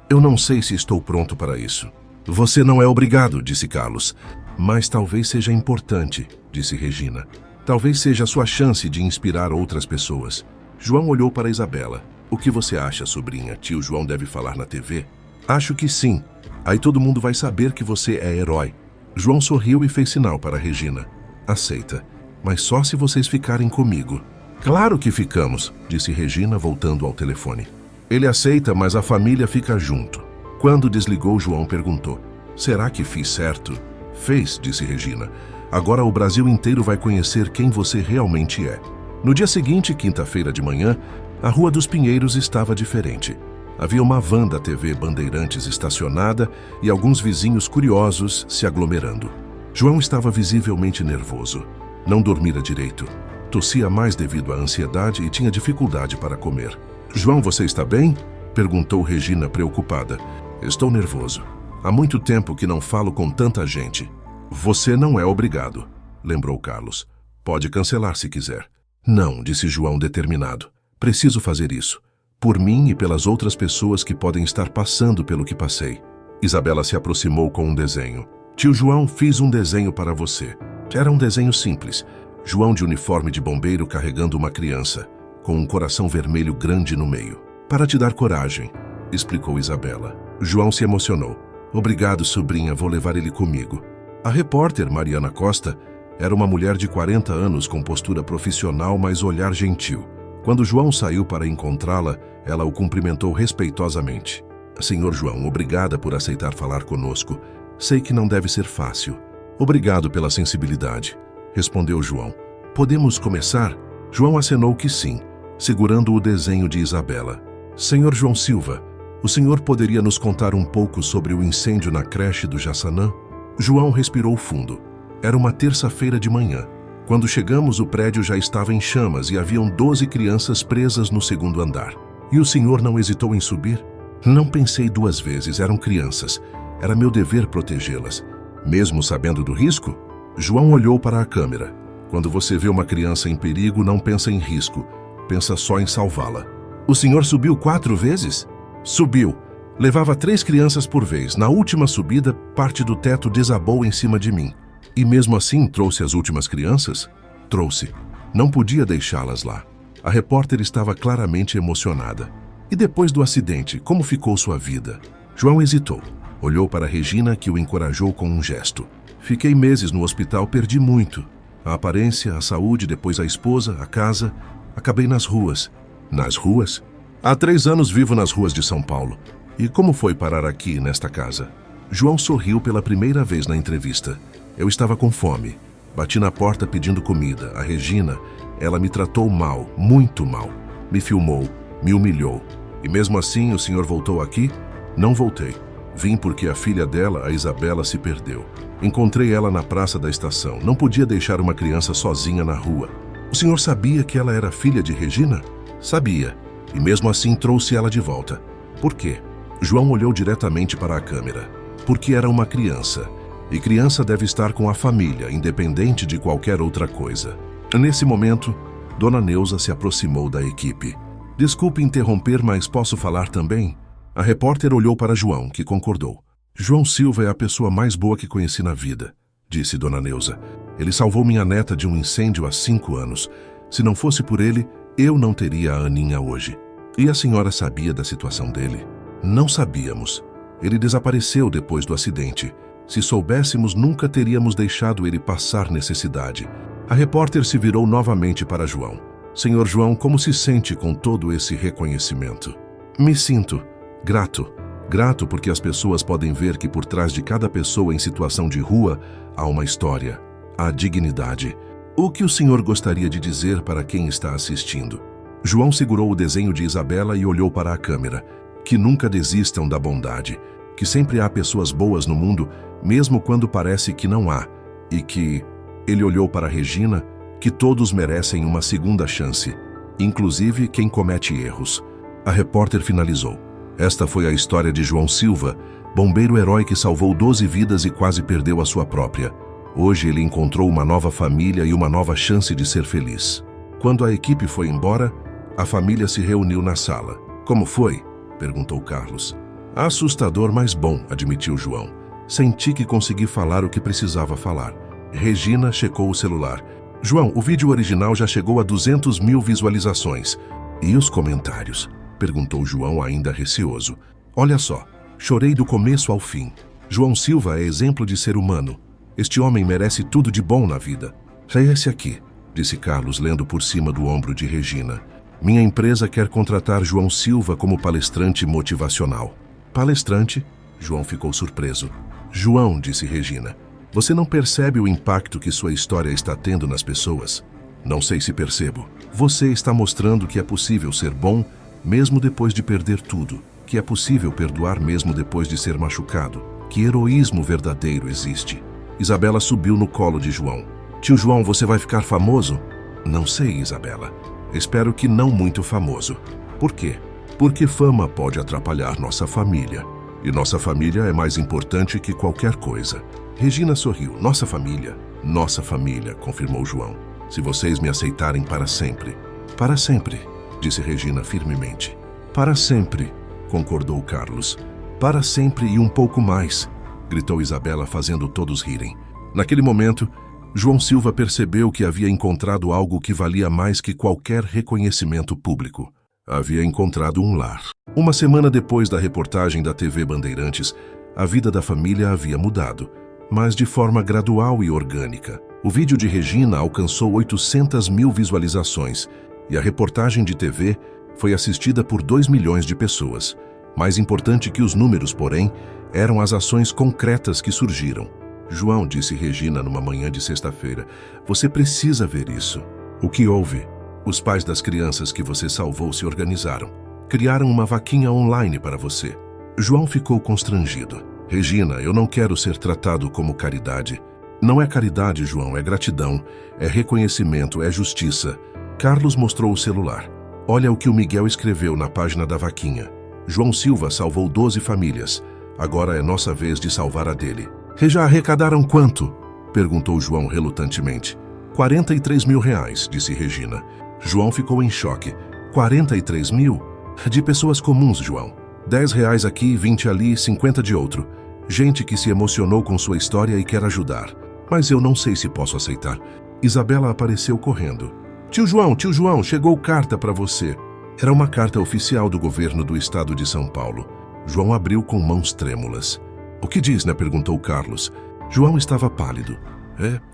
Eu não sei se estou pronto para isso. Você não é obrigado, disse Carlos. Mas talvez seja importante, disse Regina. Talvez seja a sua chance de inspirar outras pessoas. João olhou para Isabela. O que você acha, sobrinha? Tio João deve falar na TV? Acho que sim. Aí todo mundo vai saber que você é herói. João sorriu e fez sinal para Regina. Aceita, mas só se vocês ficarem comigo. Claro que ficamos, disse Regina, voltando ao telefone. Ele aceita, mas a família fica junto. Quando desligou, João perguntou. Será que fiz certo? Fez, disse Regina. Agora o Brasil inteiro vai conhecer quem você realmente é. No dia seguinte, quinta-feira de manhã, a Rua dos Pinheiros estava diferente. Havia uma van da TV Bandeirantes estacionada e alguns vizinhos curiosos se aglomerando. João estava visivelmente nervoso. Não dormira direito. Tossia mais devido à ansiedade e tinha dificuldade para comer. João, você está bem? Perguntou Regina preocupada. Estou nervoso. Há muito tempo que não falo com tanta gente. Você não é obrigado, lembrou Carlos. Pode cancelar se quiser. Não, disse João determinado. Preciso fazer isso. Por mim e pelas outras pessoas que podem estar passando pelo que passei. Isabela se aproximou com um desenho. Tio João, fiz um desenho para você. Era um desenho simples. João de uniforme de bombeiro carregando uma criança, com um coração vermelho grande no meio. Para te dar coragem, explicou Isabela. João se emocionou. Obrigado, sobrinha, vou levar ele comigo. A repórter, Mariana Costa, era uma mulher de 40 anos com postura profissional, mas olhar gentil. Quando João saiu para encontrá-la, Ela o cumprimentou respeitosamente. Senhor João, obrigada por aceitar falar conosco. Sei que não deve ser fácil. Obrigado pela sensibilidade, respondeu João. Podemos começar? João acenou que sim, segurando o desenho de Isabela. Senhor João Silva, o senhor poderia nos contar um pouco sobre o incêndio na creche do Jaçanã? João respirou fundo. Era uma terça-feira de manhã. Quando chegamos, o prédio já estava em chamas e haviam 12 crianças presas no segundo andar. E o senhor não hesitou em subir? Não pensei duas vezes, eram crianças. Era meu dever protegê-las. Mesmo sabendo do risco? João olhou para a câmera. Quando você vê uma criança em perigo, não pensa em risco. Pensa só em salvá-la. O senhor subiu 4 vezes? Subiu. Levava 3 crianças por vez. Na última subida, parte do teto desabou em cima de mim. E mesmo assim trouxe as últimas crianças? Trouxe. Não podia deixá-las lá. A repórter estava claramente emocionada. E depois do acidente, como ficou sua vida? João hesitou. Olhou para Regina, que o encorajou com um gesto. Fiquei meses no hospital, perdi muito. A aparência, a saúde, depois a esposa, a casa. Acabei nas ruas. Nas ruas? Há 3 anos vivo nas ruas de São Paulo. E como foi parar aqui, nesta casa? João sorriu pela primeira vez na entrevista. Eu estava com fome. Bati na porta pedindo comida. A Regina, ela me tratou mal, muito mal. Me filmou, me humilhou. E mesmo assim o senhor voltou aqui? Não voltei. Vim porque a filha dela, a Isabela, se perdeu. Encontrei ela na praça da estação. Não podia deixar uma criança sozinha na rua. O senhor sabia que ela era filha de Regina? Sabia. E mesmo assim trouxe ela de volta. Por quê? João olhou diretamente para a câmera. Porque era uma criança. E criança deve estar com a família, independente de qualquer outra coisa. Nesse momento, Dona Neuza se aproximou da equipe. Desculpe interromper, mas posso falar também? A repórter olhou para João, que concordou. João Silva é a pessoa mais boa que conheci na vida, disse Dona Neuza. Ele salvou minha neta de um incêndio há 5 anos. Se não fosse por ele, eu não teria a Aninha hoje. E a senhora sabia da situação dele? Não sabíamos. Ele desapareceu depois do acidente. Se soubéssemos, nunca teríamos deixado ele passar necessidade. A repórter se virou novamente para João. Senhor João, como se sente com todo esse reconhecimento? Me sinto grato. Grato porque as pessoas podem ver que por trás de cada pessoa em situação de rua há uma história, há dignidade. O que o senhor gostaria de dizer para quem está assistindo? João segurou o desenho de Isabela e olhou para a câmera. Que nunca desistam da bondade. Que sempre há pessoas boas no mundo, mesmo quando parece que não há. E que, ele olhou para Regina, que todos merecem uma segunda chance, inclusive quem comete erros. A repórter finalizou. Esta foi a história de João Silva, bombeiro herói que salvou 12 vidas e quase perdeu a sua própria. Hoje ele encontrou uma nova família e uma nova chance de ser feliz. Quando a equipe foi embora, a família se reuniu na sala. Como foi? Perguntou Carlos. Assustador, mas bom, admitiu João. Senti que consegui falar o que precisava falar. Regina checou o celular. João, o vídeo original já chegou a 200 mil visualizações. E os comentários? Perguntou João, ainda receoso. Olha só, chorei do começo ao fim. João Silva é exemplo de ser humano. Este homem merece tudo de bom na vida. É esse aqui, disse Carlos, lendo por cima do ombro de Regina. Minha empresa quer contratar João Silva como palestrante motivacional. Palestrante? João ficou surpreso. João, disse Regina, você não percebe o impacto que sua história está tendo nas pessoas? Não sei se percebo. Você está mostrando que é possível ser bom mesmo depois de perder tudo, que é possível perdoar mesmo depois de ser machucado, que heroísmo verdadeiro existe. Isabela subiu no colo de João. Tio João, você vai ficar famoso? Não sei, Isabela. Espero que não muito famoso. Por quê? Porque fama pode atrapalhar nossa família. E nossa família é mais importante que qualquer coisa. Regina sorriu. Nossa família, confirmou João. Se vocês me aceitarem para sempre. Para sempre, disse Regina firmemente. Para sempre, concordou Carlos. Para sempre e um pouco mais, gritou Isabela, fazendo todos rirem. Naquele momento, João Silva percebeu que havia encontrado algo que valia mais que qualquer reconhecimento público. Havia encontrado um lar. Uma semana depois da reportagem da TV Bandeirantes, a vida da família havia mudado, mas de forma gradual e orgânica. O vídeo de Regina alcançou 800 mil visualizações e a reportagem de TV Foi assistida por 2 milhões de pessoas. Mais importante que os números, porém, eram as ações concretas que surgiram. João, disse Regina numa manhã de sexta-feira, você precisa ver isso. O que houve? Os pais das crianças que você salvou se organizaram. Criaram uma vaquinha online para você. João ficou constrangido. Regina, eu não quero ser tratado como caridade. Não é caridade, João, é gratidão, é reconhecimento, é justiça. Carlos mostrou o celular. Olha o que o Miguel escreveu na página da vaquinha. João Silva salvou 12 famílias. Agora é nossa vez de salvar a dele. Já arrecadaram quanto? Perguntou João relutantemente. 43 mil reais, disse Regina. João ficou em choque. 43 mil? De pessoas comuns, João. 10 reais aqui, 20 ali, 50 de outro. Gente que se emocionou com sua história e quer ajudar. Mas eu não sei se posso aceitar. Isabela apareceu correndo. Tio João, chegou carta para você. Era uma carta oficial do governo do estado de São Paulo. João abriu com mãos trêmulas. O que diz, né? Perguntou Carlos. João estava pálido.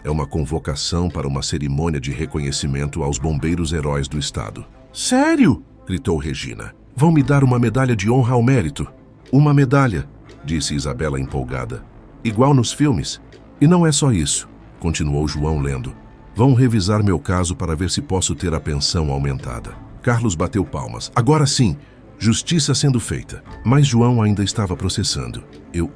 É uma convocação para uma cerimônia de reconhecimento aos bombeiros heróis do estado. Sério? Gritou Regina. Vão me dar uma medalha de honra ao mérito. Uma medalha, disse Isabela empolgada. Igual nos filmes. E não é só isso, continuou João lendo. Vão revisar meu caso para ver se posso ter a pensão aumentada. Carlos bateu palmas. Agora sim, justiça sendo feita. Mas João ainda estava processando.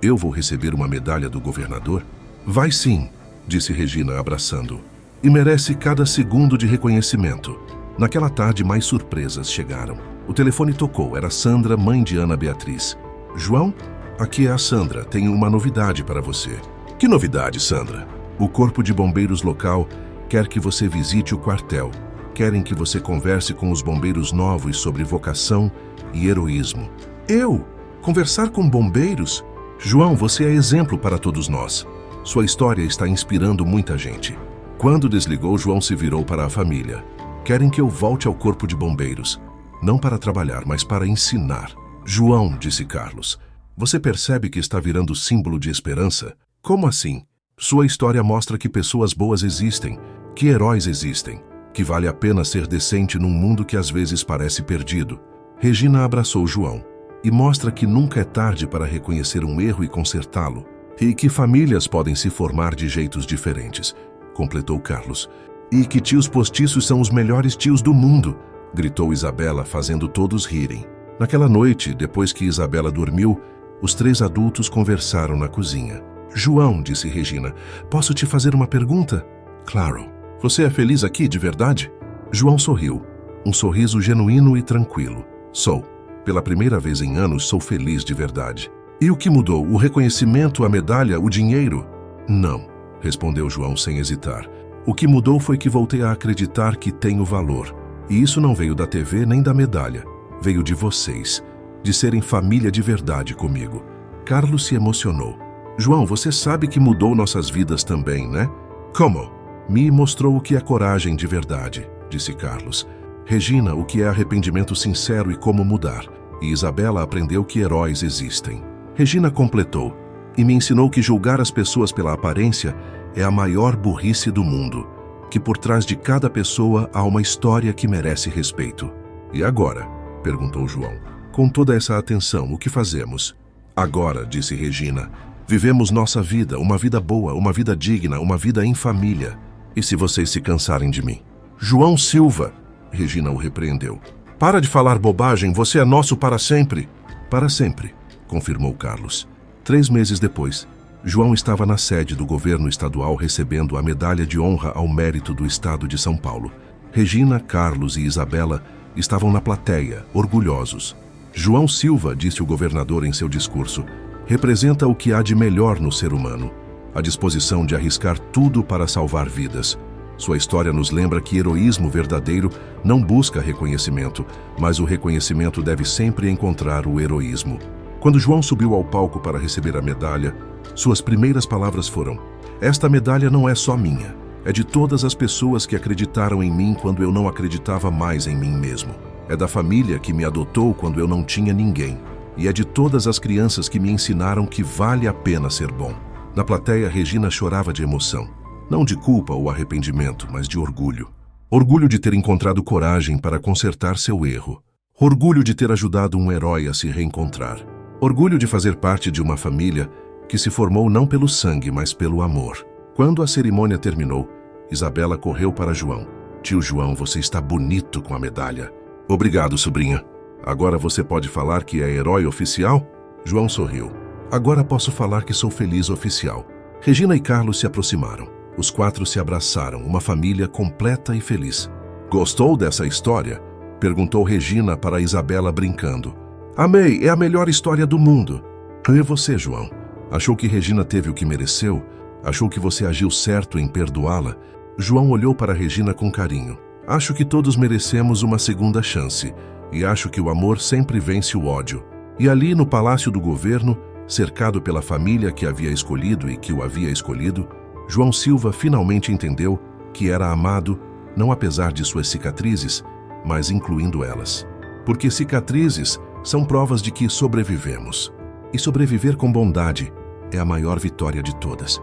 Eu vou receber uma medalha do governador? Vai sim, disse Regina abraçando-o. E merece cada segundo de reconhecimento. Naquela tarde, mais surpresas chegaram. O telefone tocou. Era Sandra, mãe de Ana Beatriz. João, aqui é a Sandra. Tenho uma novidade para você. Que novidade, Sandra? O Corpo de Bombeiros local quer que você visite o quartel. Querem que você converse com os bombeiros novos sobre vocação e heroísmo. Eu? Conversar com bombeiros? João, você é exemplo para todos nós. Sua história está inspirando muita gente. Quando desligou, João se virou para a família. Querem que eu volte ao Corpo de Bombeiros. Não para trabalhar, mas para ensinar. João, disse Carlos, você percebe que está virando símbolo de esperança? Como assim? Sua história mostra que pessoas boas existem, que heróis existem, que vale a pena ser decente num mundo que às vezes parece perdido. Regina abraçou João e mostra que nunca é tarde para reconhecer um erro e consertá-lo, e que famílias podem se formar de jeitos diferentes, completou Carlos. E que tios postiços são os melhores tios do mundo, gritou Isabela, fazendo todos rirem. Naquela noite, depois que Isabela dormiu, os 3 adultos conversaram na cozinha. João, disse Regina, posso te fazer uma pergunta? Claro. Você é feliz aqui, de verdade? João sorriu. Um sorriso genuíno e tranquilo. Sou. Pela primeira vez em anos, sou feliz de verdade. E o que mudou? O reconhecimento, a medalha, o dinheiro? Não, respondeu João sem hesitar. O que mudou foi que voltei a acreditar que tenho valor. E isso não veio da TV nem da medalha. Veio de vocês. De serem família de verdade comigo. Carlos se emocionou. João, você sabe que mudou nossas vidas também, né? Como? Me mostrou o que é coragem de verdade, disse Carlos. Regina, o que é arrependimento sincero e como mudar. E Isabela aprendeu que heróis existem. Regina completou. E me ensinou que julgar as pessoas pela aparência é a maior burrice do mundo. Que por trás de cada pessoa há uma história que merece respeito. E agora? Perguntou João. Com toda essa atenção, o que fazemos? Agora, disse Regina, vivemos nossa vida, uma vida boa, uma vida digna, uma vida em família. E se vocês se cansarem de mim? João Silva, Regina o repreendeu. Para de falar bobagem, você é nosso para sempre. Para sempre, confirmou Carlos. 3 meses depois, João estava na sede do governo estadual recebendo a medalha de honra ao mérito do estado de São Paulo. Regina, Carlos e Isabela estavam na plateia, orgulhosos. João Silva, disse o governador em seu discurso, representa o que há de melhor no ser humano, a disposição de arriscar tudo para salvar vidas. Sua história nos lembra que heroísmo verdadeiro não busca reconhecimento, mas o reconhecimento deve sempre encontrar o heroísmo. Quando João subiu ao palco para receber a medalha, suas primeiras palavras foram: esta medalha não é só minha, é de todas as pessoas que acreditaram em mim quando eu não acreditava mais em mim mesmo. É da família que me adotou quando eu não tinha ninguém. E é de todas as crianças que me ensinaram que vale a pena ser bom. Na plateia, Regina chorava de emoção. Não de culpa ou arrependimento, mas de orgulho. Orgulho de ter encontrado coragem para consertar seu erro. Orgulho de ter ajudado um herói a se reencontrar. Orgulho de fazer parte de uma família que se formou não pelo sangue, mas pelo amor. Quando a cerimônia terminou, Isabela correu para João. Tio João, você está bonito com a medalha. Obrigado, sobrinha. Agora você pode falar que é herói oficial? João sorriu. Agora posso falar que sou feliz oficial. Regina e Carlos se aproximaram. Os quatro se abraçaram, uma família completa e feliz. Gostou dessa história? Perguntou Regina para Isabela brincando. Amei, é a melhor história do mundo. E você, João? Achou que Regina teve o que mereceu? Achou que você agiu certo em perdoá-la? João olhou para Regina com carinho. Acho que todos merecemos uma segunda chance. E acho que o amor sempre vence o ódio. E ali no Palácio do Governo, cercado pela família que havia escolhido e que o havia escolhido, João Silva finalmente entendeu que era amado, não apesar de suas cicatrizes, mas incluindo elas. Porque cicatrizes são provas de que sobrevivemos. E sobreviver com bondade é a maior vitória de todas.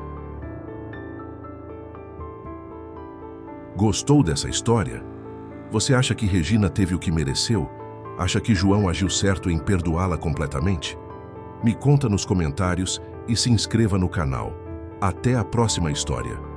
Gostou dessa história? Você acha que Regina teve o que mereceu? Acha que João agiu certo em perdoá-la completamente? Me conta nos comentários e se inscreva no canal. Até a próxima história.